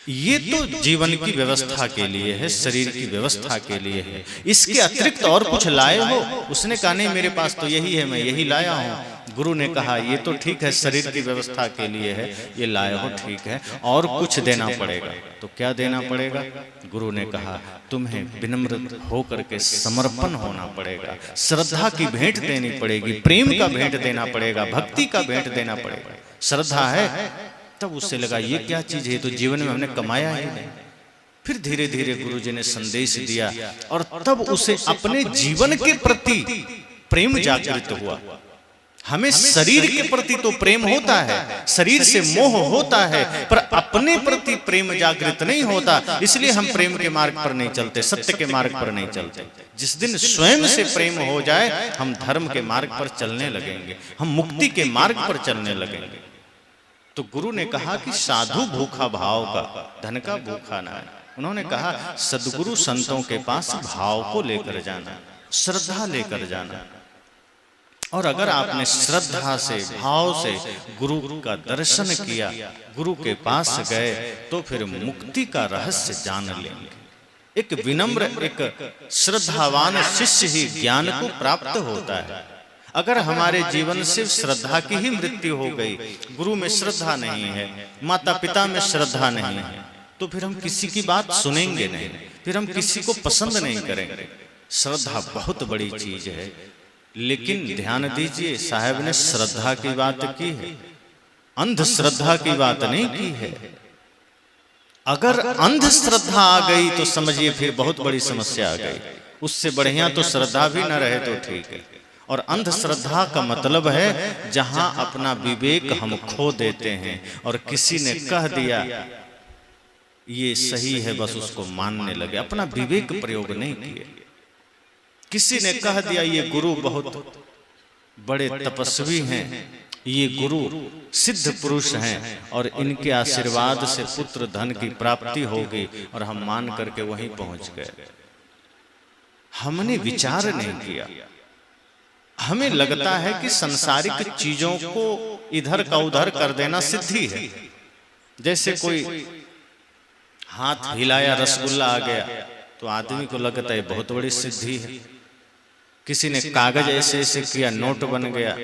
ये तो जीवन की व्यवस्था के लिए है, शरीर की व्यवस्था के लिए है। इसके अतिरिक्त और कुछ लाए हो? उसने कहा नहीं, मेरे पास तो यही है, मैं यही लाया हूँ। गुरु ने कहा ये तो ठीक है, शरीर की व्यवस्था के लिए है, ये लाए हो ठीक है, और कुछ देना पड़ेगा। तो क्या देना पड़ेगा? गुरु ने कहा तुम्हें विनम्र होकर के समर्पण होना पड़ेगा, श्रद्धा की भेंट देनी पड़ेगी, प्रेम का भेंट देना पड़ेगा, भक्ति का भेंट देना पड़ेगा। श्रद्धा है, तब उससे लगा ये क्या चीज है, तो जीवन में हमने कमाया ही नहीं। फिर धीरे धीरे गुरुजी ने संदेश दिया और तब उसे अपने जीवन के प्रति प्रेम जागृत हुआ। हमें शरीर के प्रति तो प्रेम होता है, शरीर से मोह होता है, पर अपने प्रति प्रेम जागृत नहीं होता। इसलिए हम प्रेम के मार्ग पर नहीं चलते, सत्य के मार्ग पर नहीं चलते। जिस दिन स्वयं से प्रेम हो जाए, हम धर्म के मार्ग पर चलने लगेंगे, हम मुक्ति के मार्ग पर चलने लगेंगे। तो गुरु ने कहा कि साधु भूखा भाव का, धन का भूखा ना है। उन्होंने कहा सद्गुरु संतों के पास भाव को लेकर जाना, श्रद्धा लेकर जाना। और अगर आपने श्रद्धा से, भाव से गुरु का दर्शन किया, गुरु के पास गए, तो फिर मुक्ति का रहस्य जान लेंगे। एक विनम्र, एक श्रद्धावान शिष्य ही ज्ञान को प्राप्त होता है। अगर हमारे जीवन से श्रद्धा की ही मृत्यु हो गई, गुरु में श्रद्धा नहीं है, माता पिता में श्रद्धा नहीं है, तो फिर हम किसी की बात सुनेंगे नहीं, फिर हम किसी को पसंद नहीं करेंगे। श्रद्धा बहुत बड़ी चीज है, लेकिन ध्यान दीजिए साहब ने श्रद्धा की बात की है, अंधश्रद्धा की बात नहीं की है। अगर अंधश्रद्धा आ गई तो समझिए फिर बहुत बड़ी समस्या आ गई। उससे बढ़िया तो श्रद्धा भी न रहे तो ठीक है। और अंधश्रद्धा का मतलब है जहां अपना विवेक हम खो देते हैं और किसी ने कह दिया ये सही है, बस उसको मानने लगे, अपना विवेक प्रयोग नहीं किए। किसी ने कह दिया ये गुरु बहुत बड़े तपस्वी हैं, ये गुरु सिद्ध पुरुष हैं और इनके आशीर्वाद से पुत्र धन की प्राप्ति होगी, और हम मान करके वहीं पहुंच गए। हमने विचार नहीं किया। हमें लगता है कि सांसारिक चीजों को इधर का उधर कर देना सिद्धि है। जैसे कोई हाथ हिलाया, रसगुल्ला आ गया, तो आदमी को लगता है बहुत बड़ी सिद्धि है। किसी ने कागज ऐसे ऐसे किया, नोट बन गया,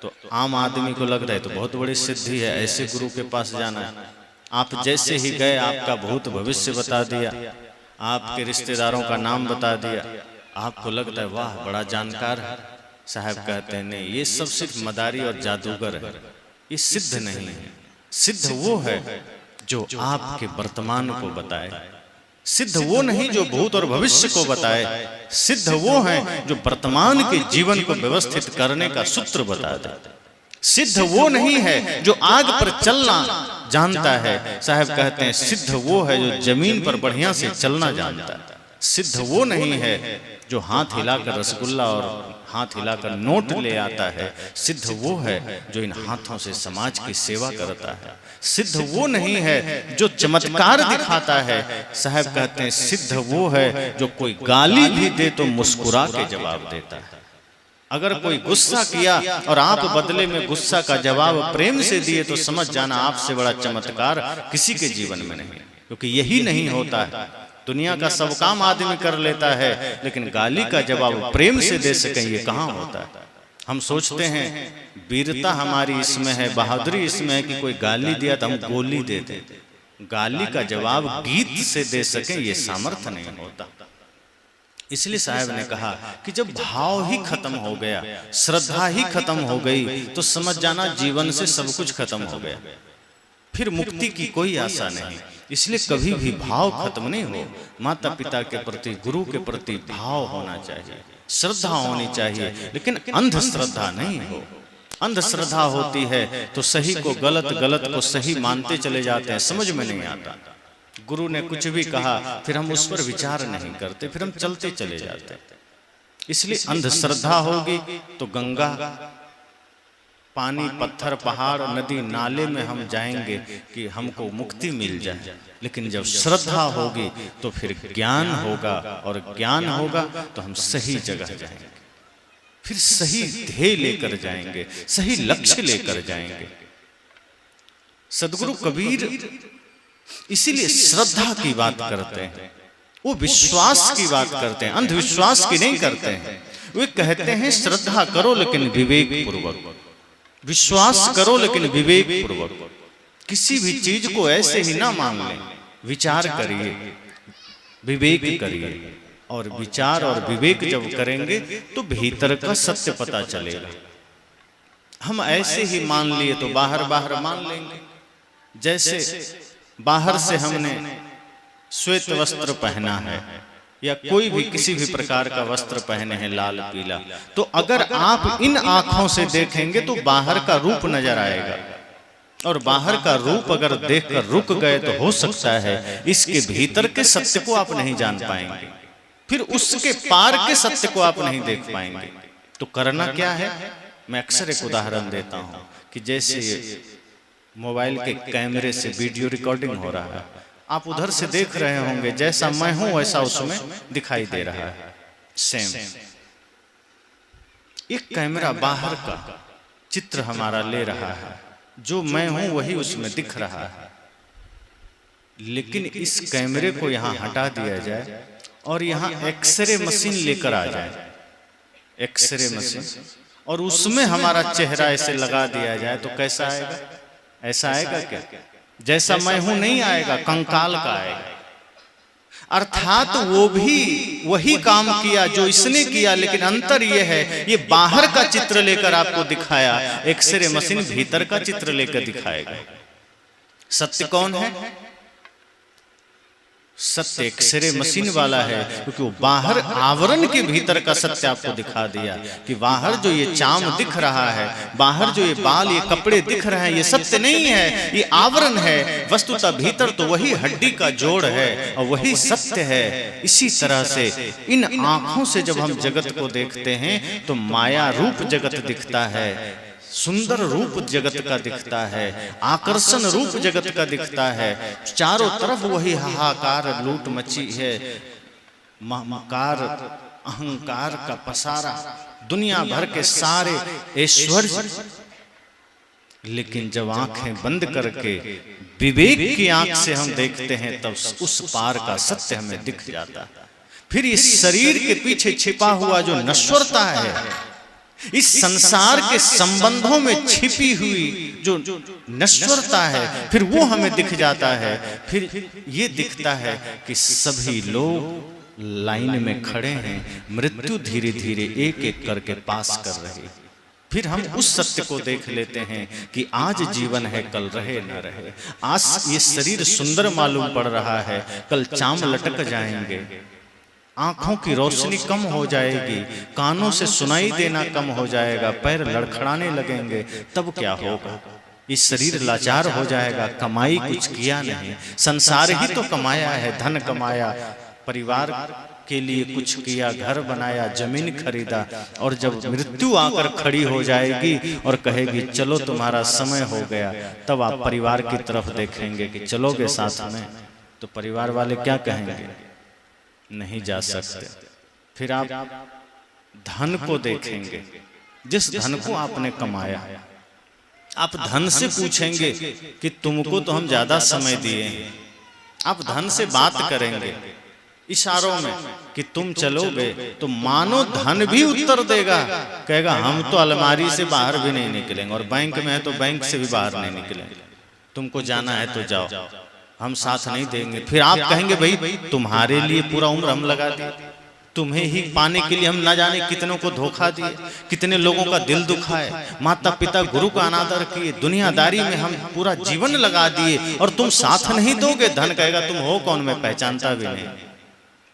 तो आम आदमी को लगता है तो बहुत बड़ी सिद्धि है, ऐसे गुरु के पास जाना है। आप जैसे ही गए, आपका भूत भविष्य बता दिया, आपके रिश्तेदारों का नाम बता दिया, आपको लगता है वाह बड़ा जानकार है। साहब कहते हैं नहीं, ये सब सिर्फ मदारी और जादूगर है, ये सिद्ध नहीं है। सिद्ध वो है जो आपके वर्तमान को बताए, सिद्ध वो नहीं जो भूत और भविष्य को बताए, सिद्ध वो है जो वर्तमान के जीवन को व्यवस्थित करने का सूत्र बता दे। सिद्ध वो नहीं है जो आग पर चलना जानता है, साहब कहते हैं सिद्ध वो है जो जमीन पर बढ़िया से चलना जानता है। सिद्ध वो नहीं है जो हाथ हिलाकर रसगुल्ला और हाथ हिलाकर नोट ले आता है, सिद्ध वो है जो इन हाथों से समाज की सेवा करता है। सिद्ध वो नहीं है जो चमत्कार दिखाता है, साहब कहते हैं सिद्ध वो है जो कोई गाली भी दे तो मुस्कुरा के जवाब देता है। अगर कोई गुस्सा किया और आप बदले में गुस्सा का जवाब प्रेम से दिए, तो समझ जाना आपसे बड़ा चमत्कार किसी के जीवन में नहीं, क्योंकि यही नहीं होता है। दुनिया का सब काम आदमी कर लेता है, लेकिन गाली का जवाब प्रेम से दे सकें ये कहाँ होता है। हम सोचते हैं वीरता हमारी इसमें है, बहादुरी इसमें है कि कोई गाली दिया तो हम गोली दे दें। गाली का जवाब गीत से दे सकें ये सामर्थ्य नहीं होता। इसलिए साहब ने कहा कि जब भाव ही खत्म हो गया, श्रद्धा ही खत्म हो गई, तो समझ जाना जीवन से सब कुछ खत्म हो गया, फिर मुक्ति की कोई आशा नहीं। इसलिए कभी भी भाव खत्म नहीं हो। माता पिता के प्रति, गुरु के प्रति भाव होना चाहिए, श्रद्धा होनी चाहिए, लेकिन अंधश्रद्धा नहीं हो। अंधश्रद्धा होती है तो सही को गलत, गलत को सही मानते चले जाते हैं, समझ में नहीं आता। गुरु ने कुछ भी कहा फिर हम उस पर विचार नहीं करते, फिर हम चलते चले जाते। इसलिए अंधश्रद्धा होगी तो गंगा, पानी, पत्थर, पहाड़, नदी, नाले में हम जाएंगे कि हमको मुक्ति मिल जाए। लेकिन जब श्रद्धा होगी तो फिर ज्ञान होगा, और ज्ञान होगा तो हम सही जगह जाएंगे, फिर सही ध्येय लेकर जाएंगे, सही लक्ष्य लेकर जाएंगे। सदगुरु कबीर इसीलिए श्रद्धा की बात करते हैं, वो विश्वास की बात करते हैं, अंधविश्वास की नहीं करते हैं। वे कहते हैं श्रद्धा करो लेकिन विवेक पूर्वक। विश्वास करो लेकिन विवेक पूर्वक। किसी भी चीज को ऐसे ही ना मान लें, विचार करिए, विवेक करिए। और विचार और विवेक जब करेंगे तो भीतर का सत्य पता चलेगा। हम ऐसे ही मान लिए तो बाहर बाहर मान लेंगे। जैसे बाहर से हमने श्वेत वस्त्र पहना है या कोई भी किसी भी प्रकार का वस्त्र पहने हैं लाल पीला, तो अगर आप इन आंखों से देखेंगे तो बाहर का रूप नजर आएगा। और बाहर का रूप अगर देखकर रुक गए तो हो सकता है इसके भीतर के सत्य को आप नहीं जान पाएंगे, फिर उसके पार के सत्य को आप नहीं देख पाएंगे। तो करना क्या है, मैं अक्सर एक उदाहरण देता हूं कि जैसे मोबाइल के कैमरे से वीडियो रिकॉर्डिंग हो रहा है, आप उधर से देख रहे होंगे, जैसा मैं हूं वैसा उसमें दिखाई दे रहा है। सेम एक कैमरा बाहर का चित्र हमारा ले रहा है, जो मैं हूं वही उसमें दिख रहा है। लेकिन इस कैमरे को यहां हटा दिया जाए और यहां एक्सरे मशीन लेकर आ जाए, एक्सरे मशीन, और उसमें हमारा चेहरा ऐसे लगा दिया जाए तो कैसा आएगा? ऐसा आएगा क्या? जैसा मैं हूं नहीं आएगा, कंकाल का आएगा। अर्थात वो भी वही काम किया जो इसने किया, लेकिन अंतर ये है, ये बाहर का चित्र लेकर आपको दिखाया, एक्सरे मशीन भीतर का चित्र लेकर दिखाएगा। सत्य कौन है? सत्य एक्सरे मशीन वाला है, क्योंकि वो बाहर आवरण के भीतर का सत्य आपको दिखा दिया कि बाहर जो ये चाम दिख रहा है, बाहर जो ये बाल, ये कपड़े दिख रहे हैं, ये सत्य नहीं है, ये आवरण है। वस्तुतः भीतर तो वही हड्डी का जोड़ है और वही सत्य है। इसी तरह से इन आंखों से जब हम जगत को देखते हैं तो माया रूप जगत दिखता है, सुंदर रूप जगत का दिखता है, आकर्षण रूप जगत का दिखता है। चारों तरफ वही हाहाकार लूट मची है, ममकार अहंकार का पसारा, दुनिया भर के सारे ऐश्वर्य। लेकिन जब आंखें बंद करके विवेक की आंख से हम देखते हैं तब उस पार का सत्य हमें दिख जाता है। फिर इस शरीर के पीछे छिपा हुआ जो नश्वरता है, इस संसार के संबंधों में छिपी हुई जो नश्वरता है, फिर वो हमें दिख जाता है। फिर ये दिखता है कि सभी लोग लाइन में खड़े हैं, मृत्यु धीरे धीरे एक एक करके पास कर रही। फिर हम उस सत्य को देख लेते हैं कि आज जीवन है, कल रहे न रहे। आज ये शरीर सुंदर मालूम पड़ रहा है, कल चाम लटक जाएंगे, आंखों की रोशनी कम हो जाएगी, कानों से सुनाई देना कम हो जाएगा, पैर लड़खड़ाने लगेंगे, तब क्या होगा? इस शरीर लाचार हो जाएगा। कमाई कुछ किया नहीं, संसार ही तो कमाया है, धन कमाया, परिवार के लिए कुछ किया, घर बनाया, जमीन खरीदा, और जब मृत्यु आकर खड़ी हो जाएगी और कहेगी चलो तुम्हारा समय हो गया, तब आप परिवार की तरफ देखेंगे कि चलोगे साथ में, तो परिवार वाले क्या कहेंगे? नहीं जा सकते। फिर आप धन को देखेंगे, जिस धन को आपने कमाया, आप धन से पूछेंगे कि तुमको तो हम ज्यादा समय दिए। आप धन से बात करेंगे इशारों में कि तुम चलोगे, तो मानो धन भी उत्तर देगा, कहेगा हम तो अलमारी से बाहर भी नहीं निकलेंगे, और बैंक में है तो बैंक से भी बाहर नहीं निकलेंगे, तुमको जाना है तो जाओ, हम साथ नहीं देंगे। फिर आप कहेंगे भाई तुम्हारे लिए पूरा उम्र हम लगा दिए, तुम्हें ही पाने के लिए हम ना जाने कितनों को धोखा दिए, कितने लोगों का दिल दुखाए, माता पिता गुरु का अनादर किए, दुनियादारी में हम पूरा जीवन लगा दिए, और तुम साथ नहीं दोगे। धन कहेगा तुम हो कौन, मैं पहचानता भी नहीं,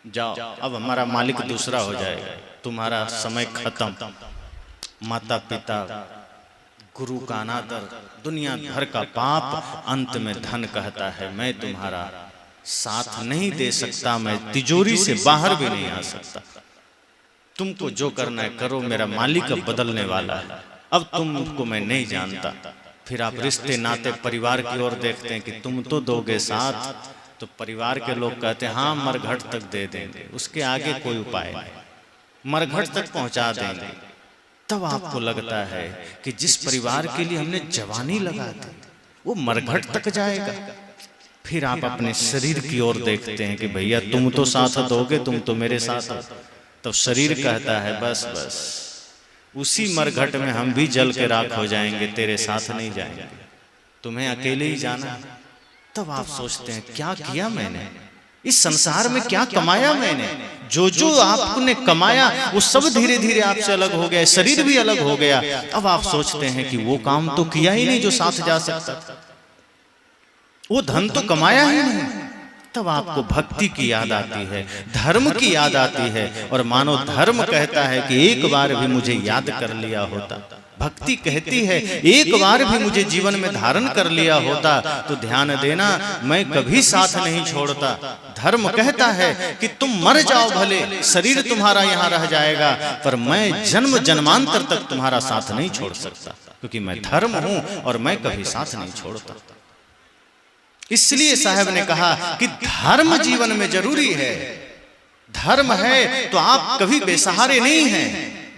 जाओ अब हमारा मालिक दूसरा हो जाएगा, तुम्हारा समय खत्म। माता पिता, गुरु का अनादर, दुनिया भर का पाप, अंत में धन कहता है मैं तुम्हारा साथ नहीं दे सकता, मैं तिजोरी से बाहर भी नहीं आ सकता, तुमको जो करना है करो, मेरा मालिक अब बदलने वाला है, अब तुमको मैं नहीं जानता। फिर आप रिश्ते नाते परिवार की ओर देखते हैं कि तुम तो दोगे साथ, तो परिवार के लोग कहते हैं हाँ मरघट तक दे देंगे, उसके आगे कोई उपाय नहीं, मरघट तक पहुंचा देंगे। तब आपको लगता है कि जिस परिवार के लिए हमने जवानी लगा दी वो मरघट तक जाएगा। फिर आप अपने शरीर की ओर देखते हैं कि भैया तुम तो साथ दोगे, तुम तो मेरे साथ हो। तब शरीर कहता है बस बस, उसी मरघट में हम भी जल के राख हो जाएंगे, तेरे साथ नहीं जाएंगे, तुम्हें अकेले ही जाना। तब आप सोचते हैं क्या किया मैंने, इस संसार में क्या कमाया मैंने। जो जो आपने कमाया वो सब धीरे धीरे आपसे अलग हो गया, शरीर भी अलग हो गया। अब आप सोचते हैं कि वो काम तो किया ही नहीं जो साथ जा सकता, वो धन तो कमाया ही नहीं। तब आपको भक्ति की याद आती है, धर्म की याद आती है, और मानो धर्म कहता है कि एक बार भी मुझे याद कर लिया होता। भक्ति कहती है एक बार भी मुझे जीवन में धारण कर लिया होता तो ध्यान देना मैं कभी साथ नहीं छोड़ता। धर्म कहता है कि तुम मर जाओ भले, शरीर तुम्हारा यहाँ रह जाएगा, पर मैं जन्म जन्मांतर तक तुम्हारा साथ नहीं छोड़ सकता, क्योंकि मैं धर्म हूं और मैं कभी साथ नहीं छोड़ता। इसलिए साहब ने कहा कि धर्म जीवन में जरूरी है। धर्म है तो आप कभी बेसहारे नहीं हैं,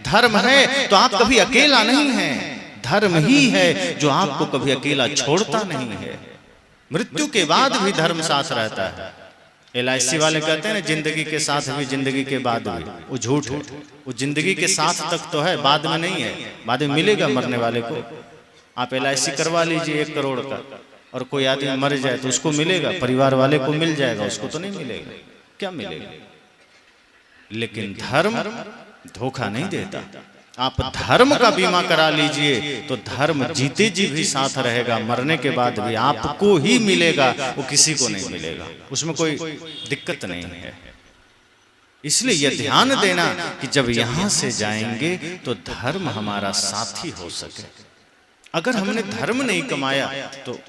धर्म है तो आप कभी अकेला नहीं हैं। धर्म ही है जो आपको कभी अकेला छोड़ता नहीं है। मृत्यु के बाद भी धर्म साथ रहता है। LIC वाले कहते हैं ना, जिंदगी के साथ भी जिंदगी के बाद भी, वो झूठ है। वो जिंदगी के साथ तक तो है, बाद में नहीं है। बाद में मिलेगा मरने वाले को। आप LIC करवा लीजिए 1 करोड़ का, और कोई आदमी मर जाए तो उसको मिलेगा, परिवार वाले को मिल जाएगा, उसको तो नहीं मिलेगा। क्या मिलेगा? लेकिन धर्म धोखा नहीं देता। आप धर्म का बीमा करा लीजिए तो धर्म जीते जी भी साथ रहेगा, मरने के बाद भी आपको ही मिलेगा, वो किसी को नहीं मिलेगा। उसमें कोई दिक्कत नहीं है। इसलिए यह ध्यान देना कि जब यहां से जाएंगे तो धर्म हमारा साथी हो सके। अगर हमने धर्म नहीं कमाया तो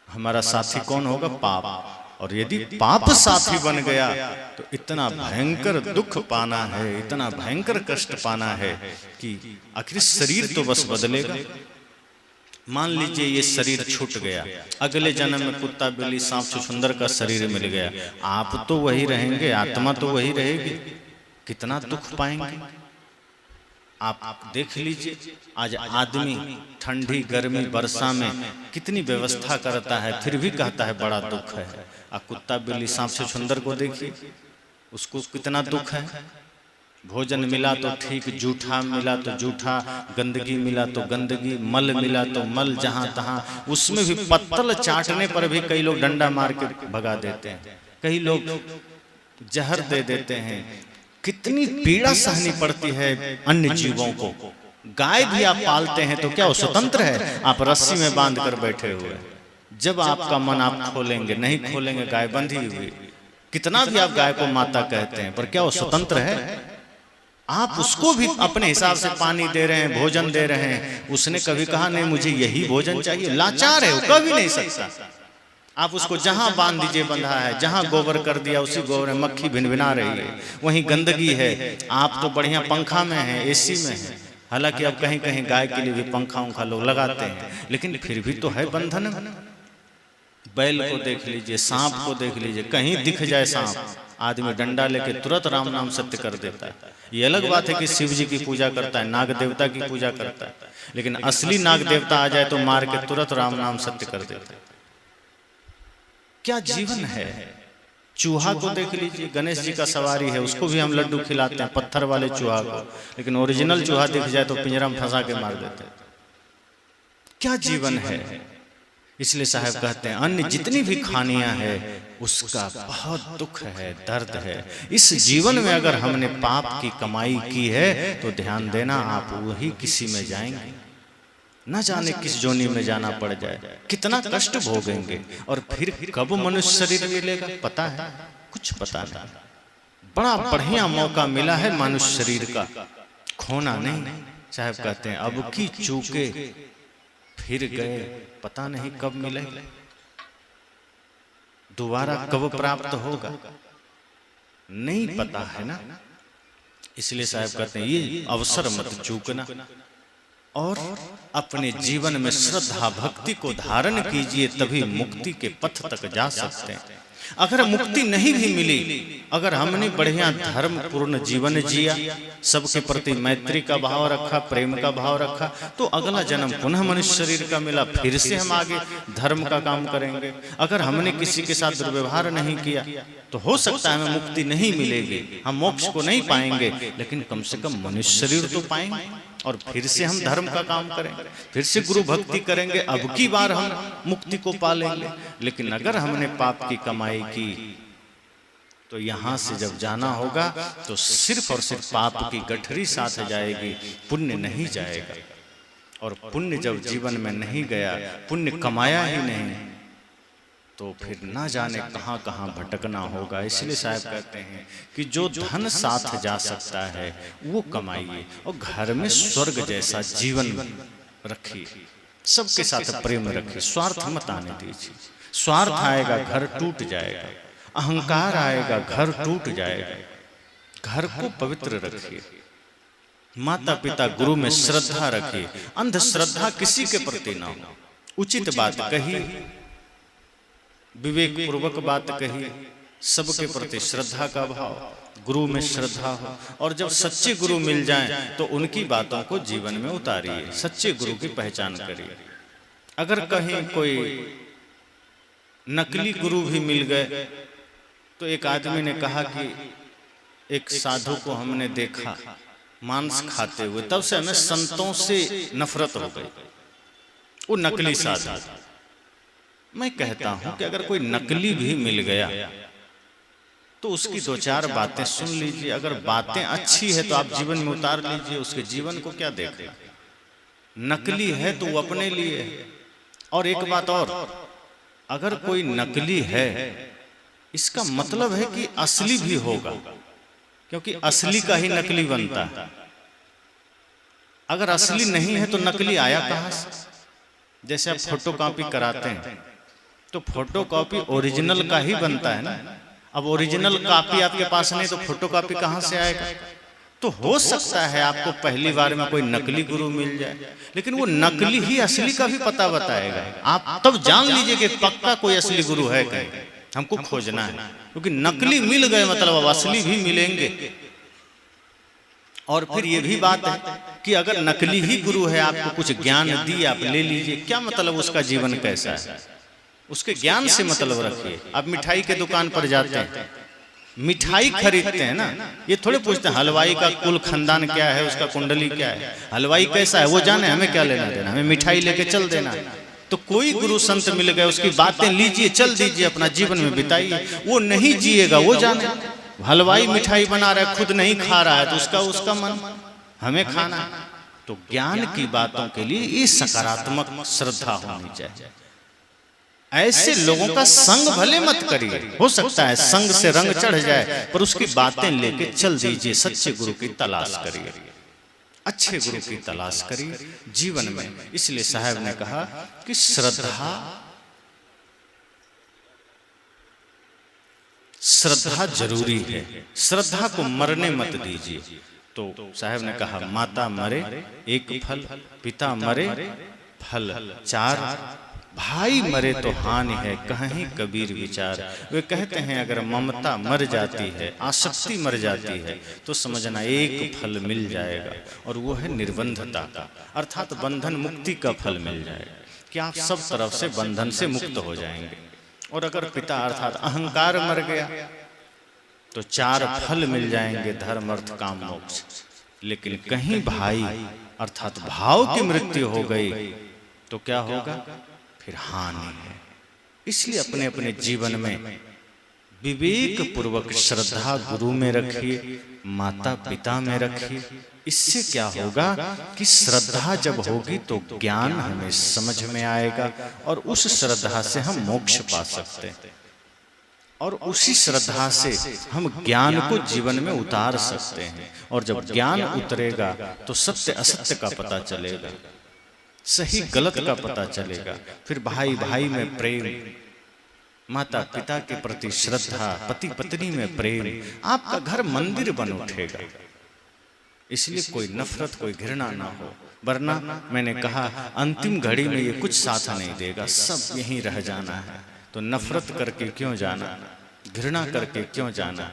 हमारा साथी कौन होगा? पाप। और यदि पाप साथी बन गया तो इतना भयंकर दुख पाना है, इतना भयंकर कष्ट पाना है कि आखिर शरीर तो बस बदलेगा। मान लीजिए ये शरीर छूट गया, अगले जन्म में कुत्ता बिल्ली सांप छुछुंदर का शरीर मिल गया, आप तो वही रहेंगे, आत्मा तो वही रहेगी, कितना दुख पाएंगे। आप देख लीजिए आज आदमी ठंडी गर्मी वर्षा में कितनी व्यवस्था करता है, फिर भी कहता है बड़ा दुख है। आप कुत्ता बिल्ली सांप छुछुंदर को देखिए, उसको कितना दुख है। भोजन मिला तो ठीक, जूठा मिला तो जूठा, गंदगी मिला तो गंदगी, मल मिला तो मल, जहां तहां। उसमें भी पत्तल चाटने पर भी कई लोग डंडा मार के भगा देते हैं, कई लोग जहर दे देते हैं। कितनी पीड़ा सहनी पड़ती है अन्य जीवों को। गाय भी आप पालते हैं तो क्या वो स्वतंत्र है? आप रस्सी में बांध कर बैठे हुए, जब आपका मन आप खोलेंगे, नहीं खोलेंगे गाय बंधी हुई। कितना भी आप गाय को माता कहते हैं, पर क्या वो स्वतंत्र है? आप उसको भी अपने हिसाब से पानी दे रहे हैं, भोजन दे रहे हैं। उसने कभी कहा नहीं मुझे यही भोजन चाहिए? लाचार है, वो कभी नहीं सकता। आप उसको जहां बांध दीजिए बंधा है, जहां गोबर कर दिया उसी गोबर में मक्खी भिनभिना रही है, वहीं गंदगी है। आप तो बढ़िया पंखा में हैं, AC में हैं। हालांकि अब कहीं कहीं गाय के लिए भी पंखा उंखा लोग लगाते हैं, लेकिन फिर भी तो है बंधन। बैल को देख लीजिए, सांप को देख लीजिए, कहीं दिख जाए सांप, आदमी डंडा लेके तुरंत राम नाम सत्य कर देता है। ये अलग बात है कि शिव जी की पूजा करता है, नाग देवता की पूजा करता है, लेकिन असली नाग देवता आ जाए तो मार के तुरंत राम नाम सत्य कर देता है। क्या जीवन है। चूहा को देख लीजिए, गणेश जी का सवारी है, उसको भी हम लड्डू खिलाते हैं, पत्थर वाले चूहा को, लेकिन ओरिजिनल चूहा दिख जाए तो पिंजरा में फंसा के मार देते हैं। क्या जीवन है। इसलिए साहब कहते हैं अन्य जितनी भी खानियां है उसका बहुत दुख है, दर्द है। इस जीवन में अगर हमने पाप की कमाई की है तो ध्यान देना आप वही किसी में जाएंगे, न जाने किस जोनी में जाना पड़ जाए, कितना कष्ट भोगेंगे, और फिर कब मनुष्य शरीर मिलेगा पता है? कुछ पता नहीं। बड़ा बढ़िया मौका मिला है मनुष्य शरीर का, खोना नहीं। साहब कहते हैं अब की चूके फिर गए, पता नहीं कब मिले, दोबारा कब प्राप्त होगा नहीं पता है ना। इसलिए साहब कहते हैं ये अवसर मत चूकना, और अपने जीवन में श्रद्धा भक्ति को धारण कीजिए, तभी मुक्ति के पथ तक जा सकते हैं। अगर मुक्ति नहीं भी मिली, अगर हमने बढ़िया धर्म पूर्ण जीवन जिया, सबके प्रति मैत्री का भाव रखा, प्रेम का भाव रखा, तो अगला जन्म पुनः मनुष्य शरीर का मिला, फिर से हम आगे धर्म का काम करेंगे। अगर हमने किसी के साथ दुर्व्यवहार नहीं किया तो हो सकता है हमें मुक्ति नहीं मिलेगी, हम मोक्ष को नहीं पाएंगे, लेकिन कम से कम मनुष्य शरीर तो पाएंगे। और फिर से हम धर्म का काम करेंगे, फिर से गुरु भक्ति करेंगे, अब की बार हम मुक्ति को पा लेंगे। लेकिन अगर हमने पाप की कमाई की तो यहाँ से जब जाना होगा तो सिर्फ और सिर्फ पाप की गठरी साथ जाएगी, पुण्य नहीं जाएगा। और पुण्य जब जीवन में नहीं गया, पुण्य कमाया ही नहीं, तो फिर ना जाने कहाँ कहाँ भटकना होगा। इसलिए साहब कहते हैं कि जो धन साथ जा सकता है वो कमाइए और घर में स्वर्ग जैसा जीवन रखिए, सबके साथ प्रेम रखिए, स्वार्थ मत आने दीजिए। स्वार्थ आएगा घर टूट जाएगा, अहंकार आएगा घर टूट जाएगा। घर को पवित्र रखिए, माता पिता गुरु में श्रद्धा रखिए, अंधश्रद्धा किसी के प्रति ना हो, उचित बात कहिए, विवेक पूर्वक बात कहिए, सबके प्रति श्रद्धा का भाव, गुरु में श्रद्धा हो। और जब सच्चे गुरु मिल जाएं तो उनकी बातों को जीवन में उतारिए, सच्चे गुरु की पहचान करिए। अगर कहीं कोई नकली गुरु भी मिल गए, तो एक आदमी ने कहा कि एक साधु को हमने देखा मांस खाते हुए, तब से हमें संतों से नफरत हो गई। वो नकली साधु। मैं कहता हूं कि अगर कोई नकली भी मिल गया तो उसकी दो चार बातें सुन लीजिए, अगर बातें अच्छी है तो आप जीवन में उतार लीजिए, उसके जीवन को क्या देखना। नकली है तो वो अपने लिए है। और एक बात और, अगर कोई नकली है इसका मतलब है कि असली भी होगा, क्योंकि असली का ही नकली बनता है। अगर असली नहीं है तो नकली आया कहां से? जैसे आप फोटोकॉपी कराते हैं तो फोटोकॉपी ओरिजिनल का ही बनता है ना। अब ओरिजिनल कॉपी आपके पास नहीं तो फोटोकॉपी कहां से आएगा? तो हो सकता है आपको पहली बार में कोई नकली गुरु मिल जाए, लेकिन वो नकली ही असली का भी पता बताएगा। आप तब जान लीजिए कि पक्का कोई असली गुरु है कहीं, हमको खोजना है। क्योंकि नकली मिल गए मतलब अब असली भी मिलेंगे। और फिर ये भी बात है कि अगर नकली ही गुरु है, आपको कुछ ज्ञान दी, आप ले लीजिए, क्या मतलब उसका जीवन कैसा है, उसके ज्ञान से मतलब रखिए। आप मिठाई के दुकान पर जाते हैं, मिठाई खरीदते हैं ना, ये थोड़े पूछते हैं हलवाई का कुल खानदान क्या है, उसका कुंडली क्या है, हलवाई कैसा है वो जाने, हमें क्या लेना देना, हमें मिठाई लेके चल देना। तो कोई गुरु संत मिल गए, उसकी बातें लीजिए, चल दीजिए, अपना जीवन में बिताइए। वो नहीं जिएगा वो जाने, हलवाई मिठाई बना रहा है, खुद नहीं खा रहा है तो उसका मन, हमें खाना है। तो ज्ञान की बातों के लिए ये सकारात्मक श्रद्धा होनी चाहिए। ऐसे लोगों का संग भले मत करिए, हो सकता है संग से रंग चढ़ जाए, पर उसकी बातें लेके चल दीजिए। सच्चे गुरु की तलाश करिए, अच्छे गुरु की तलाश करिए जीवन में। इसलिए साहब ने कहा कि श्रद्धा जरूरी है, श्रद्धा को मरने मत दीजिए। तो साहब ने कहा माता मरे एक फल, पिता मरे फल चार, भाई मरे तो हानि है कहीं कबीर विचार। वे कहते हैं अगर ममता मर जाती है, आसक्ति मर जाती है, तो समझना एक फल मिल जाएगा, और वो है निर्बंधता का, अर्थात बंधन मुक्ति का फल मिल जाएगा कि आप सब तरफ से बंधन से मुक्त हो जाएंगे। और अगर पिता अर्थात अहंकार मर गया तो चार फल मिल जाएंगे, धर्म अर्थ काम मोक्ष। लेकिन कहीं भाई अर्थात भाव की मृत्यु हो गई तो क्या होगा? फिर हानि है। इसलिए अपने अपने जीवन में विवेक पूर्वक श्रद्धा गुरु में रखिए, माता पिता में रखिए। इससे क्या होगा कि श्रद्धा जब होगी तो ज्ञान हमें समझ में आएगा, और उस श्रद्धा से हम मोक्ष पा सकते हैं, और उसी श्रद्धा से हम ज्ञान को जीवन में उतार सकते हैं। और जब ज्ञान उतरेगा तो सत्य असत्य का पता चलेगा, सही गलत का पता चलेगा। फिर भाई भाई में प्रेम, माता पिता के प्रति श्रद्धा, पति पत्नी में प्रेम, आपका घर मंदिर बन उठेगा। इसलिए कोई नफरत, कोई घृणा ना हो, वरना मैंने कहा अंतिम घड़ी में ये कुछ साथ नहीं देगा, सब यहीं रह जाना है। तो नफरत करके क्यों जाना, घृणा करके क्यों जाना।